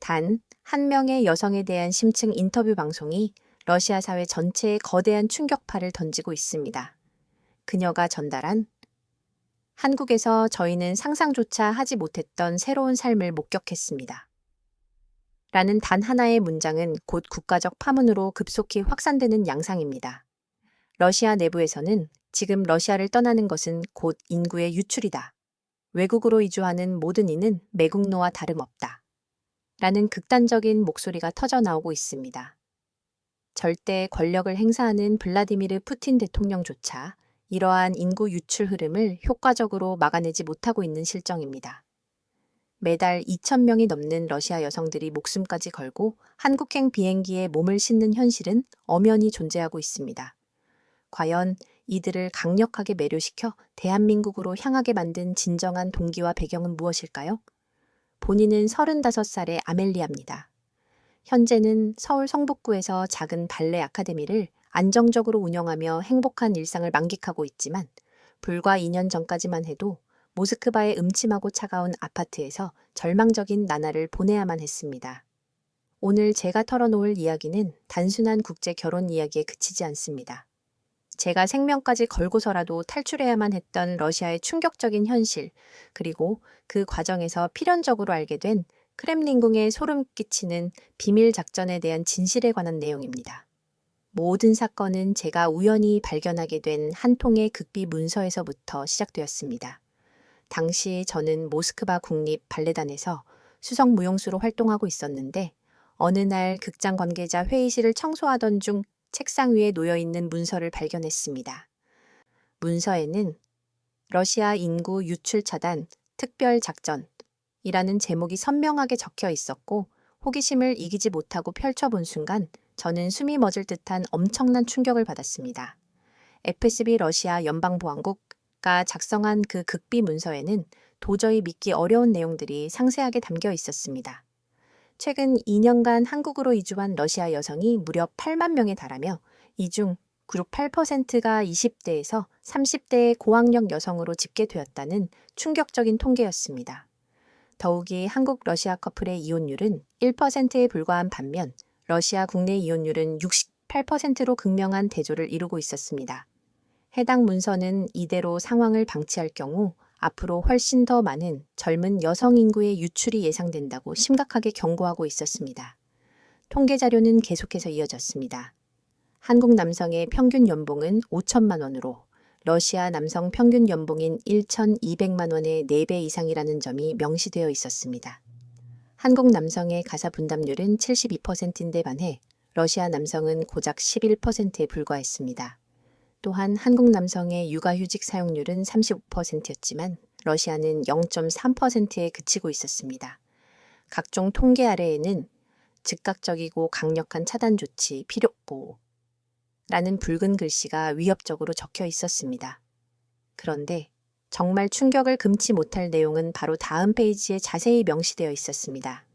단 한 명의 여성에 대한 심층 인터뷰 방송이 러시아 사회 전체에 거대한 충격파를 던지고 있습니다. 그녀가 전달한 한국에서 저희는 상상조차 하지 못했던 새로운 삶을 목격했습니다. 라는 단 하나의 문장은 곧 국가적 파문으로 급속히 확산되는 양상입니다. 러시아 내부에서는 지금 러시아를 떠나는 것은 곧 인구의 유출이다. 외국으로 이주하는 모든 이는 매국노와 다름없다. 라는 극단적인 목소리가 터져 나오고 있습니다. 절대 권력을 행사하는 블라디미르 푸틴 대통령조차 이러한 인구 유출 흐름을 효과적으로 막아내지 못하고 있는 실정입니다. 매달 2,000명이 넘는 러시아 여성들이 목숨까지 걸고 한국행 비행기에 몸을 싣는 현실은 엄연히 존재하고 있습니다. 과연 이들을 강력하게 매료시켜 대한민국으로 향하게 만든 진정한 동기와 배경은 무엇일까요? 본인은 35살의 아멜리아입니다. 현재는 서울 성북구에서 작은 발레 아카데미를 안정적으로 운영하며 행복한 일상을 만끽하고 있지만 불과 2년 전까지만 해도 모스크바의 음침하고 차가운 아파트에서 절망적인 나날을 보내야만 했습니다. 오늘 제가 털어놓을 이야기는 단순한 국제 결혼 이야기에 그치지 않습니다. 제가 생명까지 걸고서라도 탈출해야만 했던 러시아의 충격적인 현실, 그리고 그 과정에서 필연적으로 알게 된 크렘린궁에 소름 끼치는 비밀 작전에 대한 진실에 관한 내용입니다. 모든 사건은 제가 우연히 발견하게 된 한 통의 극비 문서에서부터 시작되었습니다. 당시 저는 모스크바 국립 발레단에서 수석 무용수로 활동하고 있었는데 어느 날 극장 관계자 회의실을 청소하던 중 책상 위에 놓여있는 문서를 발견했습니다. 문서에는 러시아 인구 유출 차단 특별 작전이라는 제목이 선명하게 적혀 있었고 호기심을 이기지 못하고 펼쳐본 순간 저는 숨이 멎을 듯한 엄청난 충격을 받았습니다. FSB 러시아 연방보안국가 작성한 그 극비 문서에는 도저히 믿기 어려운 내용들이 상세하게 담겨 있었습니다. 최근 2년간 한국으로 이주한 러시아 여성이 무려 8만 명에 달하며 이 중 98%가 20대에서 30대의 고학력 여성으로 집계되었다는 충격적인 통계였습니다. 더욱이 한국 러시아 커플의 이혼율은 1%에 불과한 반면 러시아 국내 이혼율은 68%로 극명한 대조를 이루고 있었습니다. 해당 문서는 이대로 상황을 방치할 경우 앞으로 훨씬 더 많은 젊은 여성 인구의 유출이 예상된다고 심각하게 경고하고 있었습니다. 통계 자료는 계속해서 이어졌습니다. 한국 남성의 평균 연봉은 5천만 원으로 러시아 남성 평균 연봉인 1,200만 원의 4배 이상이라는 점이 명시되어 있었습니다. 한국 남성의 가사 분담률은 72%인데 반해 러시아 남성은 고작 11%에 불과했습니다. 또한 한국 남성의 육아휴직 사용률은 35%였지만 러시아는 0.3%에 그치고 있었습니다. 각종 통계 아래에는 즉각적이고 강력한 차단 조치 필요고 라는 붉은 글씨가 위협적으로 적혀 있었습니다. 그런데 정말 충격을 금치 못할 내용은 바로 다음 페이지에 자세히 명시되어 있었습니다.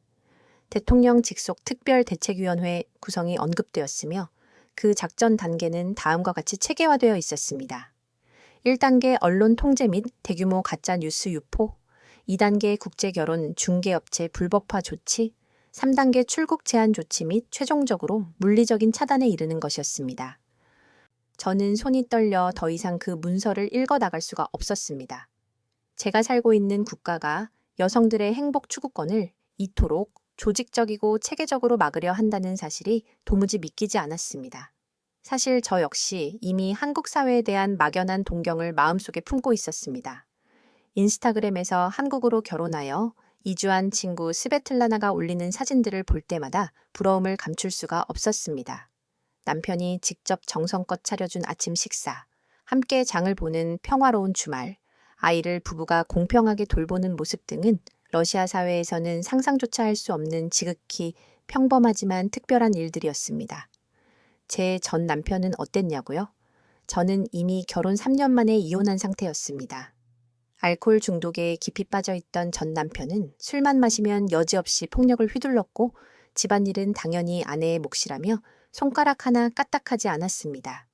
대통령 직속 특별대책위원회 구성이 언급되었으며 그 작전 단계는 다음과 같이 체계화되어 있었습니다. 1단계 언론 통제 및 대규모 가짜 뉴스 유포, 2단계 국제결혼 중개업체 불법화 조치, 3단계 출국 제한 조치 및 최종적으로 물리적인 차단에 이르는 것이었습니다. 저는 손이 떨려 더 이상 그 문서를 읽어 나갈 수가 없었습니다. 제가 살고 있는 국가가 여성들의 행복 추구권을 이토록 조직적이고 체계적으로 막으려 한다는 사실이 도무지 믿기지 않았습니다. 사실 저 역시 이미 한국 사회에 대한 막연한 동경을 마음속에 품고 있었습니다. 인스타그램에서 한국으로 결혼하여 이주한 친구 스베틀라나가 올리는 사진들을 볼 때마다 부러움을 감출 수가 없었습니다. 남편이 직접 정성껏 차려준 아침 식사, 함께 장을 보는 평화로운 주말, 아이를 부부가 공평하게 돌보는 모습 등은 러시아 사회에서는 상상조차 할 수 없는 지극히 평범하지만 특별한 일들이었습니다. 제 전 남편은 어땠냐고요? 저는 이미 결혼 3년 만에 이혼한 상태였습니다. 알코올 중독에 깊이 빠져있던 전 남편은 술만 마시면 여지없이 폭력을 휘둘렀고 집안일은 당연히 아내의 몫이라며 손가락 하나 까딱하지 않았습니다.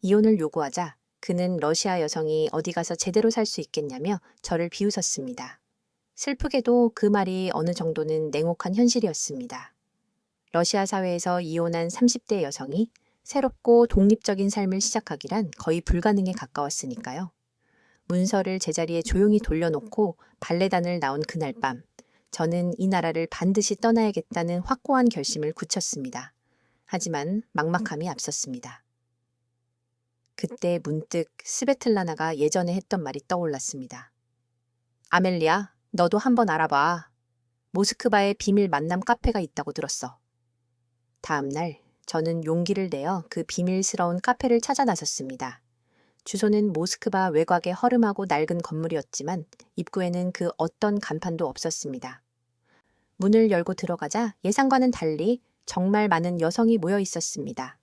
이혼을 요구하자 그는 러시아 여성이 어디 가서 제대로 살 수 있겠냐며 저를 비웃었습니다. 슬프게도 그 말이 어느 정도는 냉혹한 현실이었습니다. 러시아 사회에서 이혼한 30대 여성이 새롭고 독립적인 삶을 시작하기란 거의 불가능에 가까웠으니까요. 문서를 제자리에 조용히 돌려놓고 발레단을 나온 그날 밤, 저는 이 나라를 반드시 떠나야겠다는 확고한 결심을 굳혔습니다. 하지만 막막함이 앞섰습니다. 그때 문득 스베틀라나가 예전에 했던 말이 떠올랐습니다. 아멜리아, 너도 한번 알아봐. 모스크바에 비밀 만남 카페가 있다고 들었어. 다음 날, 저는 용기를 내어 그 비밀스러운 카페를 찾아 나섰습니다. 주소는 모스크바 외곽의 허름하고 낡은 건물이었지만 입구에는 그 어떤 간판도 없었습니다. 문을 열고 들어가자 예상과는 달리 정말 많은 여성이 모여 있었습니다.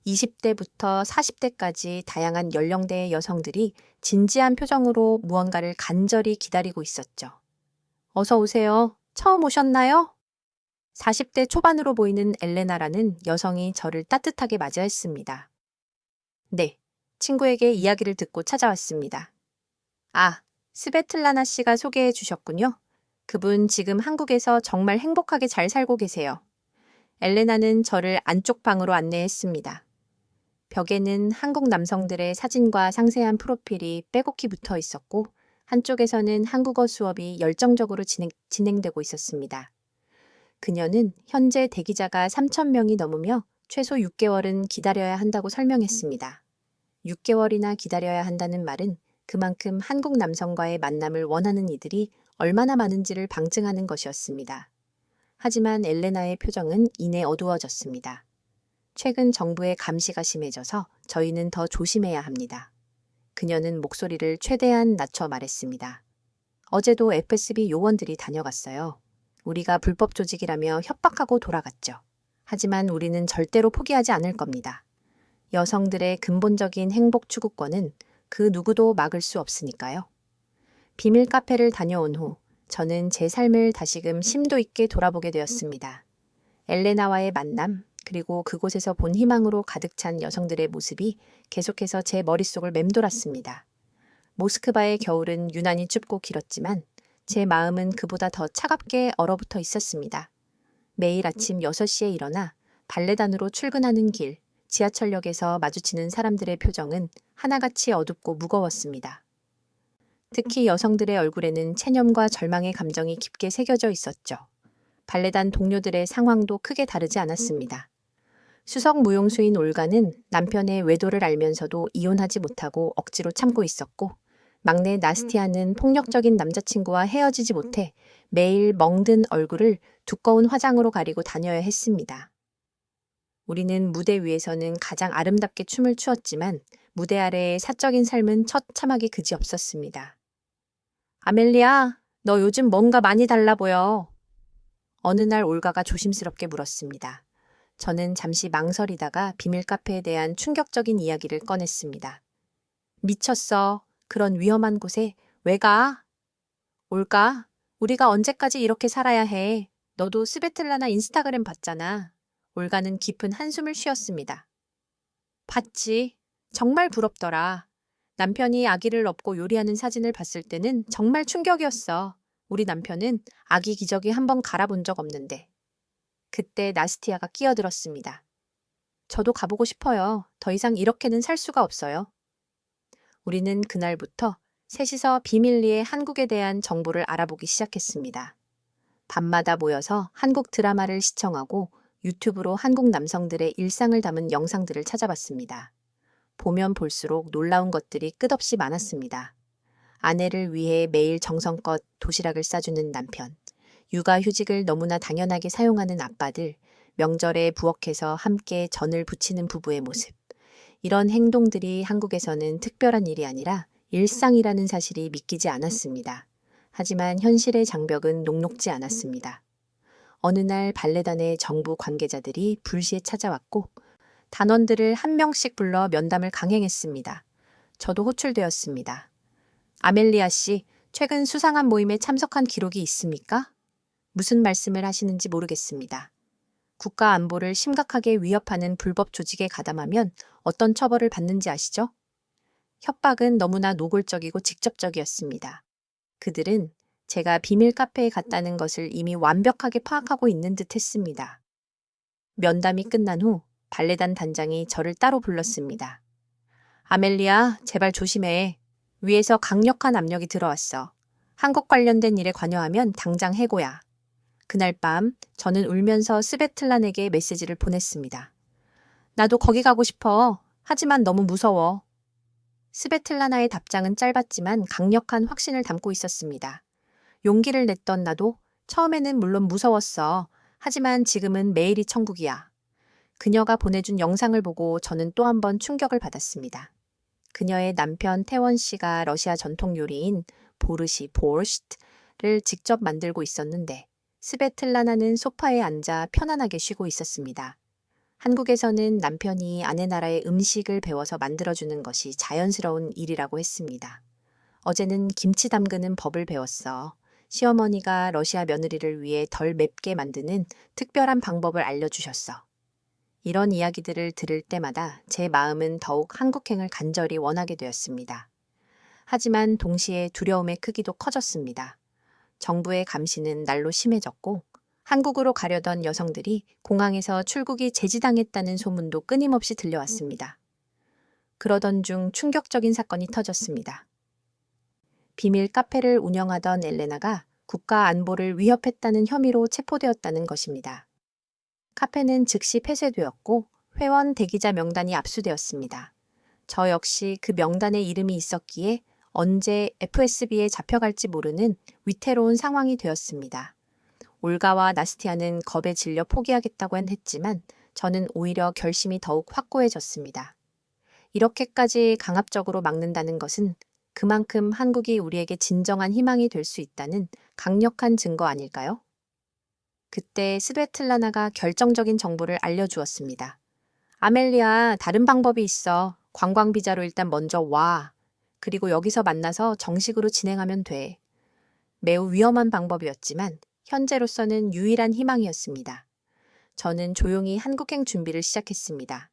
20대부터 40대까지 다양한 연령대의 여성들이 진지한 표정으로 무언가를 간절히 기다리고 있었죠. 어서 오세요. 처음 오셨나요? 40대 초반으로 보이는 엘레나라는 여성이 저를 따뜻하게 맞이했습니다. 네, 친구에게 이야기를 듣고 찾아왔습니다. 아, 스베틀라나 씨가 소개해 주셨군요. 그분 지금 한국에서 정말 행복하게 잘 살고 계세요. 엘레나는 저를 안쪽 방으로 안내했습니다. 벽에는 한국 남성들의 사진과 상세한 프로필이 빼곡히 붙어 있었고 한쪽에서는 한국어 수업이 열정적으로 진행되고 있었습니다. 그녀는 현재 대기자가 3,000명이 넘으며 최소 6개월은 기다려야 한다고 설명했습니다. 6개월이나 기다려야 한다는 말은 그만큼 한국 남성과의 만남을 원하는 이들이 얼마나 많은지를 방증하는 것이었습니다. 하지만 엘레나의 표정은 이내 어두워졌습니다. 최근 정부의 감시가 심해져서 저희는 더 조심해야 합니다. 그녀는 목소리를 최대한 낮춰 말했습니다. 어제도 FSB 요원들이 다녀갔어요. 우리가 불법 조직이라며 협박하고 돌아갔죠. 하지만 우리는 절대로 포기하지 않을 겁니다. 여성들의 근본적인 행복 추구권은 그 누구도 막을 수 없으니까요. 비밀 카페를 다녀온 후 저는 제 삶을 다시금 심도 있게 돌아보게 되었습니다. 엘레나와의 만남, 그리고 그곳에서 본 희망으로 가득 찬 여성들의 모습이 계속해서 제 머릿속을 맴돌았습니다. 모스크바의 겨울은 유난히 춥고 길었지만 제 마음은 그보다 더 차갑게 얼어붙어 있었습니다. 매일 아침 6시에 일어나 발레단으로 출근하는 길, 지하철역에서 마주치는 사람들의 표정은 하나같이 어둡고 무거웠습니다. 특히 여성들의 얼굴에는 체념과 절망의 감정이 깊게 새겨져 있었죠. 발레단 동료들의 상황도 크게 다르지 않았습니다. 수석 무용수인 올가는 남편의 외도를 알면서도 이혼하지 못하고 억지로 참고 있었고, 막내 나스티아는 폭력적인 남자친구와 헤어지지 못해 매일 멍든 얼굴을 두꺼운 화장으로 가리고 다녀야 했습니다. 우리는 무대 위에서는 가장 아름답게 춤을 추었지만 무대 아래의 사적인 삶은 처참하게 그지없었습니다. 아멜리아, 너 요즘 뭔가 많이 달라 보여. 어느 날 올가가 조심스럽게 물었습니다. 저는 잠시 망설이다가 비밀 카페에 대한 충격적인 이야기를 꺼냈습니다. 미쳤어. 그런 위험한 곳에 왜 가? 올가, 우리가 언제까지 이렇게 살아야 해? 너도 스베틀라나 인스타그램 봤잖아. 올가는 깊은 한숨을 쉬었습니다. 봤지. 정말 부럽더라. 남편이 아기를 업고 요리하는 사진을 봤을 때는 정말 충격이었어. 우리 남편은 아기 기저귀 한번 갈아본 적 없는데. 그때 나스티아가 끼어들었습니다. 저도 가보고 싶어요. 더 이상 이렇게는 살 수가 없어요. 우리는 그날부터 셋이서 비밀리에 한국에 대한 정보를 알아보기 시작했습니다. 밤마다 모여서 한국 드라마를 시청하고 유튜브로 한국 남성들의 일상을 담은 영상들을 찾아봤습니다. 보면 볼수록 놀라운 것들이 끝없이 많았습니다. 아내를 위해 매일 정성껏 도시락을 싸주는 남편, 육아휴직을 너무나 당연하게 사용하는 아빠들, 명절에 부엌에서 함께 전을 부치는 부부의 모습. 이런 행동들이 한국에서는 특별한 일이 아니라 일상이라는 사실이 믿기지 않았습니다. 하지만 현실의 장벽은 녹록지 않았습니다. 어느 날 발레단의 정부 관계자들이 불시에 찾아왔고 단원들을 한 명씩 불러 면담을 강행했습니다. 저도 호출되었습니다. 아멜리아 씨, 최근 수상한 모임에 참석한 기록이 있습니까? 무슨 말씀을 하시는지 모르겠습니다. 국가 안보를 심각하게 위협하는 불법 조직에 가담하면 어떤 처벌을 받는지 아시죠? 협박은 너무나 노골적이고 직접적이었습니다. 그들은 제가 비밀 카페에 갔다는 것을 이미 완벽하게 파악하고 있는 듯 했습니다. 면담이 끝난 후 발레단 단장이 저를 따로 불렀습니다. 아멜리아, 제발 조심해. 위에서 강력한 압력이 들어왔어. 한국 관련된 일에 관여하면 당장 해고야. 그날 밤 저는 울면서 스베틀란에게 메시지를 보냈습니다. 나도 거기 가고 싶어. 하지만 너무 무서워. 스베틀라나의 답장은 짧았지만 강력한 확신을 담고 있었습니다. 용기를 냈던 나도 처음에는 물론 무서웠어. 하지만 지금은 매일이 천국이야. 그녀가 보내준 영상을 보고 저는 또 한 번 충격을 받았습니다. 그녀의 남편 태원 씨가 러시아 전통 요리인 보르시 보르시트를 직접 만들고 있었는데 스베틀라나는 소파에 앉아 편안하게 쉬고 있었습니다. 한국에서는 남편이 아내 나라의 음식을 배워서 만들어주는 것이 자연스러운 일이라고 했습니다. 어제는 김치 담그는 법을 배웠어. 시어머니가 러시아 며느리를 위해 덜 맵게 만드는 특별한 방법을 알려주셨어. 이런 이야기들을 들을 때마다 제 마음은 더욱 한국행을 간절히 원하게 되었습니다. 하지만 동시에 두려움의 크기도 커졌습니다. 정부의 감시는 날로 심해졌고 한국으로 가려던 여성들이 공항에서 출국이 제지당했다는 소문도 끊임없이 들려왔습니다. 그러던 중 충격적인 사건이 터졌습니다. 비밀 카페를 운영하던 엘레나가 국가 안보를 위협했다는 혐의로 체포되었다는 것입니다. 카페는 즉시 폐쇄되었고 회원 대기자 명단이 압수되었습니다. 저 역시 그 명단에 이름이 있었기에 언제 FSB에 잡혀갈지 모르는 위태로운 상황이 되었습니다. 올가와 나스티아는 겁에 질려 포기하겠다고 했지만 저는 오히려 결심이 더욱 확고해졌습니다. 이렇게까지 강압적으로 막는다는 것은 그만큼 한국이 우리에게 진정한 희망이 될 수 있다는 강력한 증거 아닐까요? 그때 스베틀라나가 결정적인 정보를 알려주었습니다. 아멜리아, 다른 방법이 있어. 관광 비자로 일단 먼저 와. 그리고 여기서 만나서 정식으로 진행하면 돼. 매우 위험한 방법이었지만 현재로서는 유일한 희망이었습니다. 저는 조용히 한국행 준비를 시작했습니다.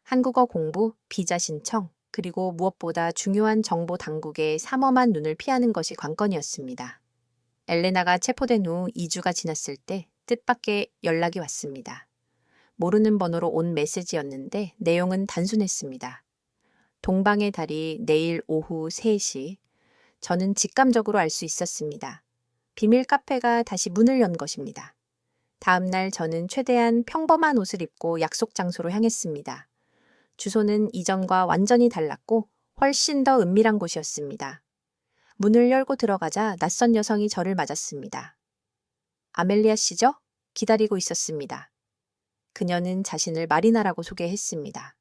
한국어 공부, 비자 신청, 그리고 무엇보다 중요한 정보 당국의 삼엄한 눈을 피하는 것이 관건이었습니다. 엘레나가 체포된 후 2주가 지났을 때 뜻밖의 연락이 왔습니다. 모르는 번호로 온 메시지였는데 내용은 단순했습니다. 동방의 달이 내일 오후 3시. 저는 직감적으로 알 수 있었습니다. 비밀 카페가 다시 문을 연 것입니다. 다음 날 저는 최대한 평범한 옷을 입고 약속 장소로 향했습니다. 주소는 이전과 완전히 달랐고 훨씬 더 은밀한 곳이었습니다. 문을 열고 들어가자 낯선 여성이 저를 맞았습니다. 아멜리아 씨죠? 기다리고 있었습니다. 그녀는 자신을 마리나라고 소개했습니다.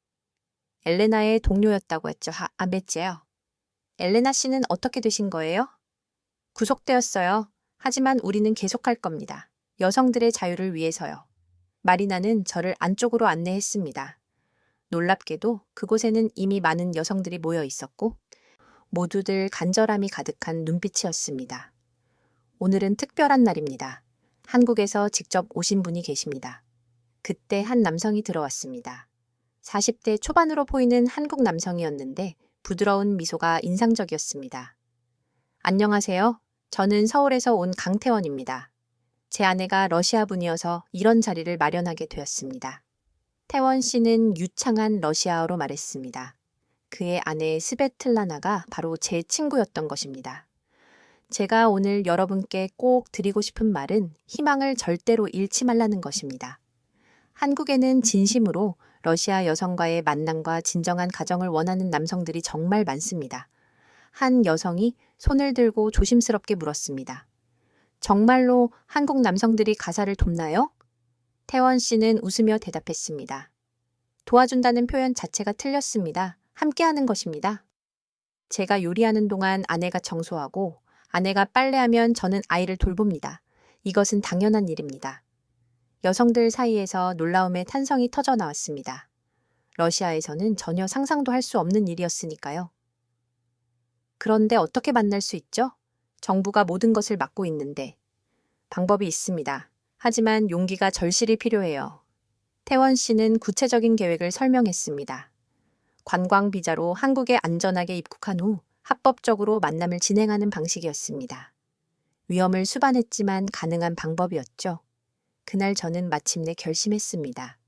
엘레나의 동료였다고 했죠. 아메지요. 엘레나 씨는 어떻게 되신 거예요? 구속되었어요. 하지만 우리는 계속할 겁니다. 여성들의 자유를 위해서요. 마리나는 저를 안쪽으로 안내했습니다. 놀랍게도 그곳에는 이미 많은 여성들이 모여 있었고 모두들 간절함이 가득한 눈빛이었습니다. 오늘은 특별한 날입니다. 한국에서 직접 오신 분이 계십니다. 그때 한 남성이 들어왔습니다. 40대 초반으로 보이는 한국 남성이었는데 부드러운 미소가 인상적이었습니다. 안녕하세요. 저는 서울에서 온 강태원입니다. 제 아내가 러시아 분이어서 이런 자리를 마련하게 되었습니다. 태원 씨는 유창한 러시아어로 말했습니다. 그의 아내 스베틀라나가 바로 제 친구였던 것입니다. 제가 오늘 여러분께 꼭 드리고 싶은 말은 희망을 절대로 잃지 말라는 것입니다. 한국에는 진심으로 러시아 여성과의 만남과 진정한 가정을 원하는 남성들이 정말 많습니다. 한 여성이 손을 들고 조심스럽게 물었습니다. 정말로 한국 남성들이 가사를 돕나요? 태원 씨는 웃으며 대답했습니다. 도와준다는 표현 자체가 틀렸습니다. 함께하는 것입니다. 제가 요리하는 동안 아내가 청소하고 아내가 빨래하면 저는 아이를 돌봅니다. 이것은 당연한 일입니다. 여성들 사이에서 놀라움의 탄성이 터져 나왔습니다. 러시아에서는 전혀 상상도 할 수 없는 일이었으니까요. 그런데 어떻게 만날 수 있죠? 정부가 모든 것을 막고 있는데. 방법이 있습니다. 하지만 용기가 절실히 필요해요. 태원 씨는 구체적인 계획을 설명했습니다. 관광 비자로 한국에 안전하게 입국한 후 합법적으로 만남을 진행하는 방식이었습니다. 위험을 수반했지만 가능한 방법이었죠. 그날 저는 마침내 결심했습니다.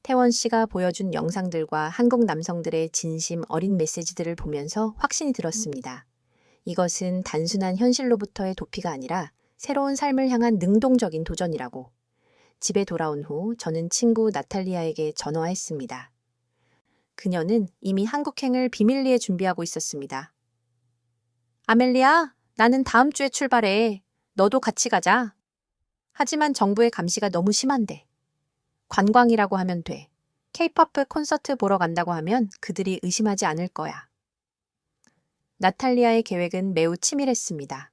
태원 씨가 보여준 영상들과 한국 남성들의 진심 어린 메시지들을 보면서 확신이 들었습니다. 이것은 단순한 현실로부터의 도피가 아니라 새로운 삶을 향한 능동적인 도전이라고. 집에 돌아온 후 저는 친구 나탈리아에게 전화했습니다. 그녀는 이미 한국행을 비밀리에 준비하고 있었습니다. 아멜리아, 나는 다음 주에 출발해. 너도 같이 가자. 하지만 정부의 감시가 너무 심한데. 관광이라고 하면 돼. 케이팝 콘서트 보러 간다고 하면 그들이 의심하지 않을 거야. 나탈리아의 계획은 매우 치밀했습니다.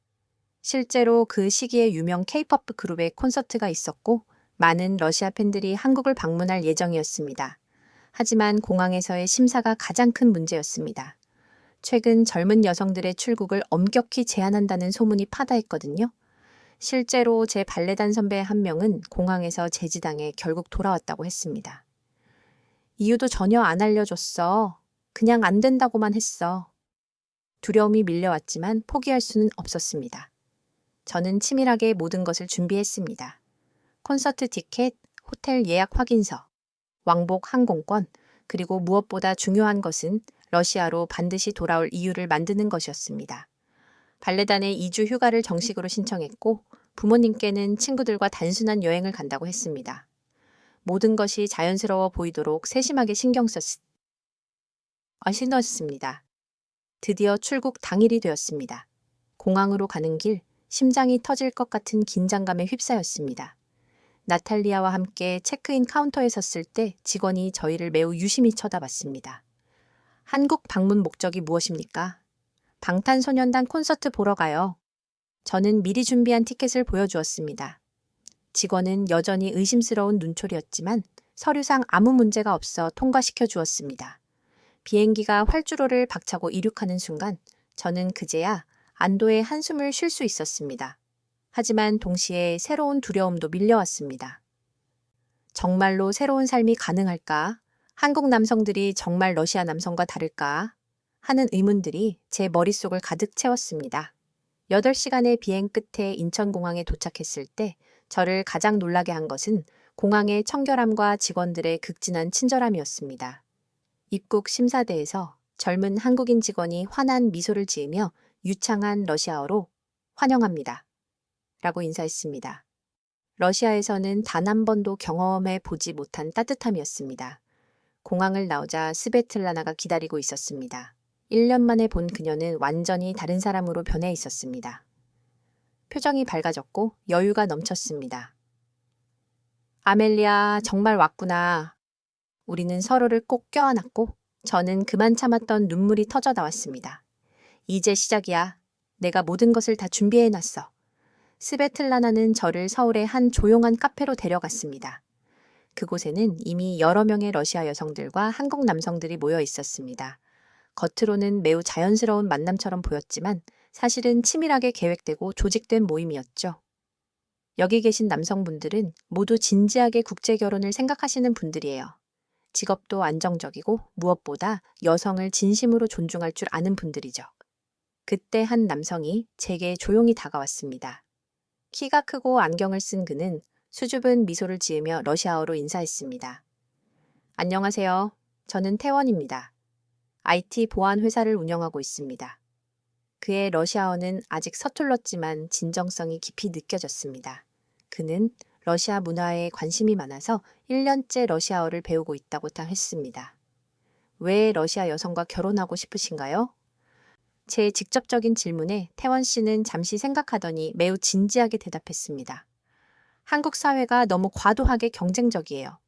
실제로 그 시기에 유명 케이팝 그룹의 콘서트가 있었고 많은 러시아 팬들이 한국을 방문할 예정이었습니다. 하지만 공항에서의 심사가 가장 큰 문제였습니다. 최근 젊은 여성들의 출국을 엄격히 제한한다는 소문이 파다했거든요. 실제로 제 발레단 선배 한 명은 공항에서 제지당해 결국 돌아왔다고 했습니다. 이유도 전혀 안 알려줬어. 그냥 안 된다고만 했어. 두려움이 밀려왔지만 포기할 수는 없었습니다. 저는 치밀하게 모든 것을 준비했습니다. 콘서트 티켓, 호텔 예약 확인서, 왕복 항공권, 그리고 무엇보다 중요한 것은 러시아로 반드시 돌아올 이유를 만드는 것이었습니다. 발레단에 2주 휴가를 정식으로 신청했고 부모님께는 친구들과 단순한 여행을 간다고 했습니다. 모든 것이 자연스러워 보이도록 세심하게 신경 쓰였습니다. 드디어 출국 당일이 되었습니다. 공항으로 가는 길, 심장이 터질 것 같은 긴장감에 휩싸였습니다. 나탈리아와 함께 체크인 카운터에 섰을 때 직원이 저희를 매우 유심히 쳐다봤습니다. 한국 방문 목적이 무엇입니까? 방탄소년단 콘서트 보러 가요. 저는 미리 준비한 티켓을 보여주었습니다. 직원은 여전히 의심스러운 눈초리였지만 서류상 아무 문제가 없어 통과시켜 주었습니다. 비행기가 활주로를 박차고 이륙하는 순간 저는 그제야 안도의 한숨을 쉴 수 있었습니다. 하지만 동시에 새로운 두려움도 밀려왔습니다. 정말로 새로운 삶이 가능할까? 한국 남성들이 정말 러시아 남성과 다를까? 하는 의문들이 제 머릿속을 가득 채웠습니다. 8시간의 비행 끝에 인천공항에 도착했을 때 저를 가장 놀라게 한 것은 공항의 청결함과 직원들의 극진한 친절함이었습니다. 입국 심사대에서 젊은 한국인 직원이 환한 미소를 지으며 유창한 러시아어로 환영합니다. 라고 인사했습니다. 러시아에서는 단 한 번도 경험해 보지 못한 따뜻함이었습니다. 공항을 나오자 스베틀라나가 기다리고 있었습니다. 1년 만에 본 그녀는 완전히 다른 사람으로 변해 있었습니다. 표정이 밝아졌고 여유가 넘쳤습니다. 아멜리아, 정말 왔구나. 우리는 서로를 꼭 껴안았고 저는 그만 참았던 눈물이 터져 나왔습니다. 이제 시작이야. 내가 모든 것을 다 준비해놨어. 스베틀라나는 저를 서울의 한 조용한 카페로 데려갔습니다. 그곳에는 이미 여러 명의 러시아 여성들과 한국 남성들이 모여 있었습니다. 겉으로는 매우 자연스러운 만남처럼 보였지만 사실은 치밀하게 계획되고 조직된 모임이었죠. 여기 계신 남성분들은 모두 진지하게 국제 결혼을 생각하시는 분들이에요. 직업도 안정적이고 무엇보다 여성을 진심으로 존중할 줄 아는 분들이죠. 그때 한 남성이 제게 조용히 다가왔습니다. 키가 크고 안경을 쓴 그는 수줍은 미소를 지으며 러시아어로 인사했습니다. 안녕하세요. 저는 태원입니다. IT 보안 회사를 운영하고 있습니다. 그의 러시아어는 아직 서툴렀지만 진정성이 깊이 느껴졌습니다. 그는 러시아 문화에 관심이 많아서 1년째 러시아어를 배우고 있다고 했습니다. 왜 러시아 여성과 결혼하고 싶으신가요? 제 직접적인 질문에 태원 씨는 잠시 생각하더니 매우 진지하게 대답했습니다. 한국 사회가 너무 과도하게 경쟁적이에요.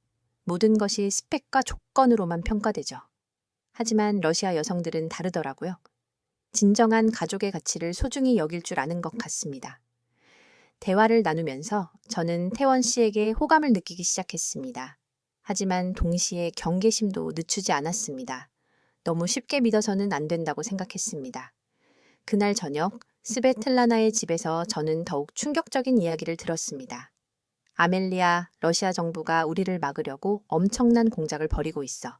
모든 것이 스펙과 조건으로만 평가되죠. 하지만 러시아 여성들은 다르더라고요. 진정한 가족의 가치를 소중히 여길 줄 아는 것 같습니다. 대화를 나누면서 저는 태원 씨에게 호감을 느끼기 시작했습니다. 하지만 동시에 경계심도 늦추지 않았습니다. 너무 쉽게 믿어서는 안 된다고 생각했습니다. 그날 저녁 스베틀라나의 집에서 저는 더욱 충격적인 이야기를 들었습니다. 아멜리아, 러시아 정부가 우리를 막으려고 엄청난 공작을 벌이고 있어.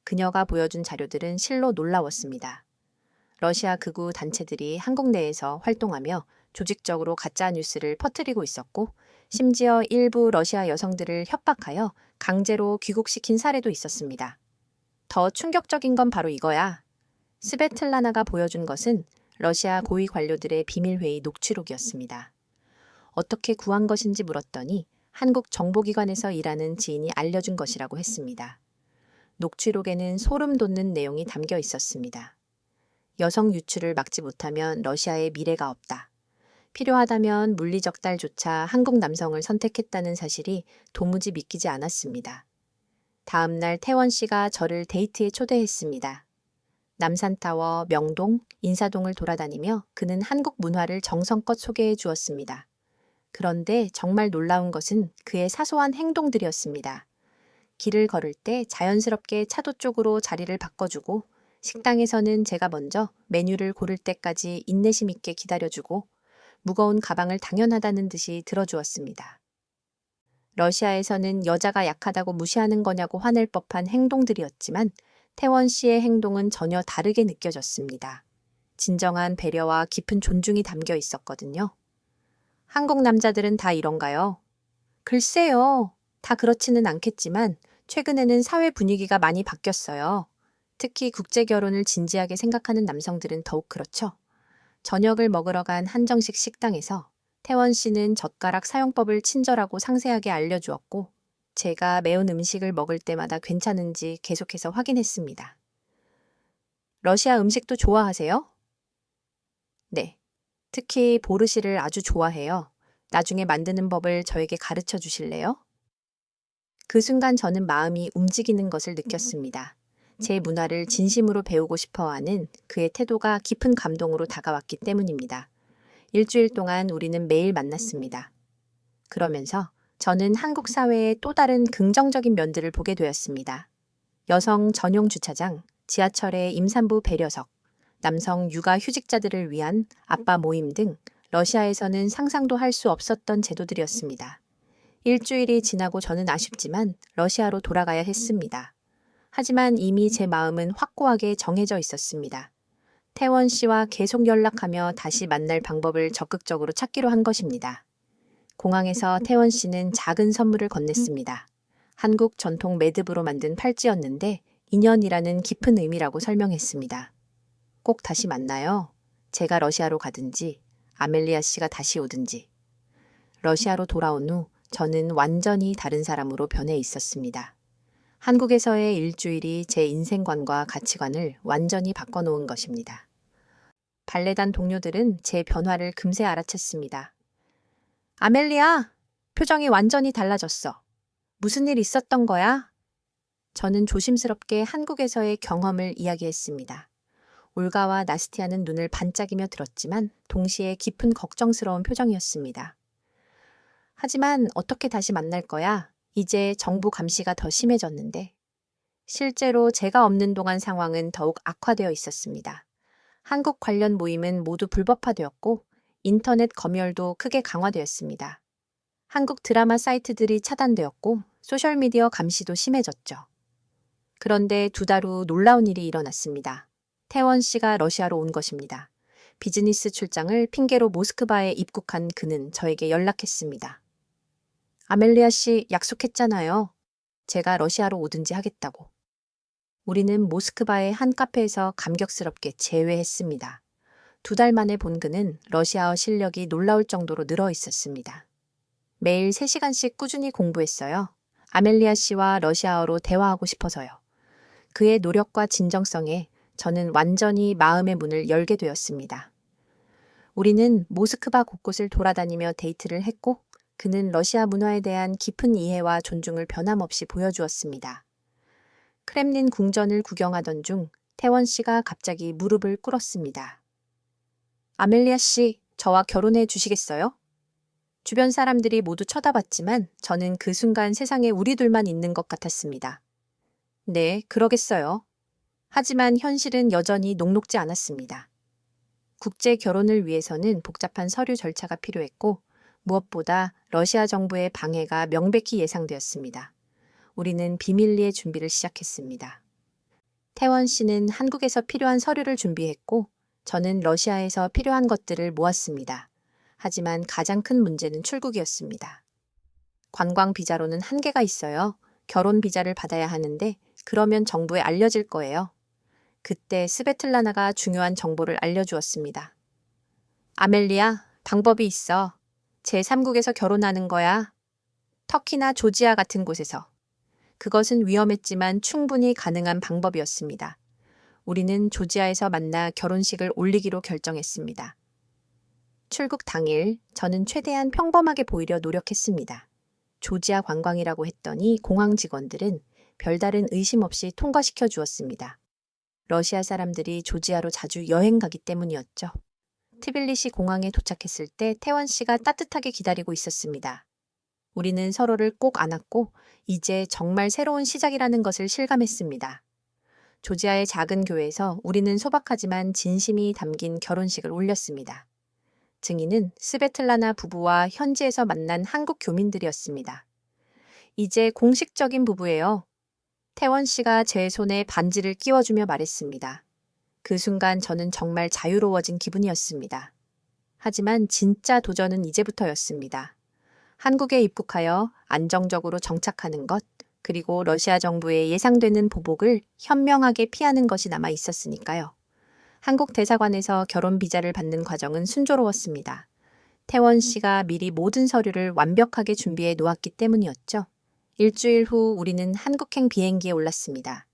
그녀가 보여준 자료들은 실로 놀라웠습니다. 러시아 극우 단체들이 한국 내에서 활동하며 조직적으로 가짜 뉴스를 퍼뜨리고 있었고, 심지어 일부 러시아 여성들을 협박하여 강제로 귀국시킨 사례도 있었습니다. 더 충격적인 건 바로 이거야. 스베틀라나가 보여준 것은 러시아 고위 관료들의 비밀회의 녹취록이었습니다. 어떻게 구한 것인지 물었더니 한국 정보기관에서 일하는 지인이 알려준 것이라고 했습니다. 녹취록에는 소름 돋는 내용이 담겨 있었습니다. 여성 유출을 막지 못하면 러시아의 미래가 없다. 필요하다면 물리적 딸조차 한국 남성을 선택했다는 사실이 도무지 믿기지 않았습니다. 다음 날 태원 씨가 저를 데이트에 초대했습니다. 남산타워, 명동, 인사동을 돌아다니며 그는 한국 문화를 정성껏 소개해 주었습니다. 그런데 정말 놀라운 것은 그의 사소한 행동들이었습니다. 길을 걸을 때 자연스럽게 차도 쪽으로 자리를 바꿔주고, 식당에서는 제가 먼저 메뉴를 고를 때까지 인내심 있게 기다려주고, 무거운 가방을 당연하다는 듯이 들어주었습니다. 러시아에서는 여자가 약하다고 무시하는 거냐고 화낼 법한 행동들이었지만 태원 씨의 행동은 전혀 다르게 느껴졌습니다. 진정한 배려와 깊은 존중이 담겨 있었거든요. 한국 남자들은 다 이런가요? 글쎄요. 다 그렇지는 않겠지만 최근에는 사회 분위기가 많이 바뀌었어요. 특히 국제 결혼을 진지하게 생각하는 남성들은 더욱 그렇죠. 저녁을 먹으러 간 한정식 식당에서 태원 씨는 젓가락 사용법을 친절하고 상세하게 알려주었고, 제가 매운 음식을 먹을 때마다 괜찮은지 계속해서 확인했습니다. 러시아 음식도 좋아하세요? 네. 특히 보르시를 아주 좋아해요. 나중에 만드는 법을 저에게 가르쳐 주실래요? 그 순간 저는 마음이 움직이는 것을 느꼈습니다. 제 문화를 진심으로 배우고 싶어 하는 그의 태도가 깊은 감동으로 다가왔기 때문입니다. 일주일 동안 우리는 매일 만났습니다. 그러면서 저는 한국 사회의 또 다른 긍정적인 면들을 보게 되었습니다. 여성 전용 주차장, 지하철의 임산부 배려석, 남성 육아 휴직자들을 위한 아빠 모임 등 러시아에서는 상상도 할 수 없었던 제도들이었습니다. 일주일이 지나고 저는 아쉽지만 러시아로 돌아가야 했습니다. 하지만 이미 제 마음은 확고하게 정해져 있었습니다. 태원 씨와 계속 연락하며 다시 만날 방법을 적극적으로 찾기로 한 것입니다. 공항에서 태원 씨는 작은 선물을 건넸습니다. 한국 전통 매듭으로 만든 팔찌였는데 인연이라는 깊은 의미라고 설명했습니다. 꼭 다시 만나요. 제가 러시아로 가든지 아멜리아 씨가 다시 오든지. 러시아로 돌아온 후 저는 완전히 다른 사람으로 변해 있었습니다. 한국에서의 일주일이 제 인생관과 가치관을 완전히 바꿔놓은 것입니다. 발레단 동료들은 제 변화를 금세 알아챘습니다. 아멜리아, 표정이 완전히 달라졌어. 무슨 일 있었던 거야? 저는 조심스럽게 한국에서의 경험을 이야기했습니다. 올가와 나스티아는 눈을 반짝이며 들었지만 동시에 깊은 걱정스러운 표정이었습니다. 하지만 어떻게 다시 만날 거야? 이제 정부 감시가 더 심해졌는데. 실제로 제가 없는 동안 상황은 더욱 악화되어 있었습니다. 한국 관련 모임은 모두 불법화되었고 인터넷 검열도 크게 강화되었습니다. 한국 드라마 사이트들이 차단되었고 소셜미디어 감시도 심해졌죠. 그런데 2달 후 놀라운 일이 일어났습니다. 태원 씨가 러시아로 온 것입니다. 비즈니스 출장을 핑계로 모스크바에 입국한 그는 저에게 연락했습니다. 아멜리아 씨 약속했잖아요. 제가 러시아로 오든지 하겠다고. 우리는 모스크바의 한 카페에서 감격스럽게 재회했습니다. 2달 만에 본 그는 러시아어 실력이 놀라울 정도로 늘어 있었습니다. 매일 3시간씩 꾸준히 공부했어요. 아멜리아 씨와 러시아어로 대화하고 싶어서요. 그의 노력과 진정성에 저는 완전히 마음의 문을 열게 되었습니다. 우리는 모스크바 곳곳을 돌아다니며 데이트를 했고 그는 러시아 문화에 대한 깊은 이해와 존중을 변함없이 보여주었습니다. 크렘린 궁전을 구경하던 중 태원 씨가 갑자기 무릎을 꿇었습니다. 아멜리아 씨, 저와 결혼해 주시겠어요? 주변 사람들이 모두 쳐다봤지만 저는 그 순간 세상에 우리 둘만 있는 것 같았습니다. 네, 그러겠어요. 하지만 현실은 여전히 녹록지 않았습니다. 국제 결혼을 위해서는 복잡한 서류 절차가 필요했고 무엇보다 러시아 정부의 방해가 명백히 예상되었습니다. 우리는 비밀리에 준비를 시작했습니다. 태원 씨는 한국에서 필요한 서류를 준비했고 저는 러시아에서 필요한 것들을 모았습니다. 하지만 가장 큰 문제는 출국이었습니다. 관광 비자로는 한계가 있어요. 결혼 비자를 받아야 하는데 그러면 정부에 알려질 거예요. 그때 스베틀라나가 중요한 정보를 알려주었습니다. 아멜리아, 방법이 있어. 제3국에서 결혼하는 거야. 터키나 조지아 같은 곳에서. 그것은 위험했지만 충분히 가능한 방법이었습니다. 우리는 조지아에서 만나 결혼식을 올리기로 결정했습니다. 출국 당일 저는 최대한 평범하게 보이려 노력했습니다. 조지아 관광이라고 했더니 공항 직원들은 별다른 의심 없이 통과시켜 주었습니다. 러시아 사람들이 조지아로 자주 여행 가기 때문이었죠. 트빌리시 공항에 도착했을 때 태원 씨가 따뜻하게 기다리고 있었습니다. 우리는 서로를 꼭 안았고 이제 정말 새로운 시작이라는 것을 실감했습니다. 조지아의 작은 교회에서 우리는 소박하지만 진심이 담긴 결혼식을 올렸습니다. 증인은 스베틀라나 부부와 현지에서 만난 한국 교민들이었습니다. 이제 공식적인 부부예요. 태원 씨가 제 손에 반지를 끼워주며 말했습니다. 그 순간 저는 정말 자유로워진 기분이었습니다. 하지만 진짜 도전은 이제부터였습니다. 한국에 입국하여 안정적으로 정착하는 것, 그리고 러시아 정부의 예상되는 보복을 현명하게 피하는 것이 남아 있었으니까요. 한국 대사관에서 결혼 비자를 받는 과정은 순조로웠습니다. 태원 씨가 미리 모든 서류를 완벽하게 준비해 놓았기 때문이었죠. 일주일 후 우리는 한국행 비행기에 올랐습니다.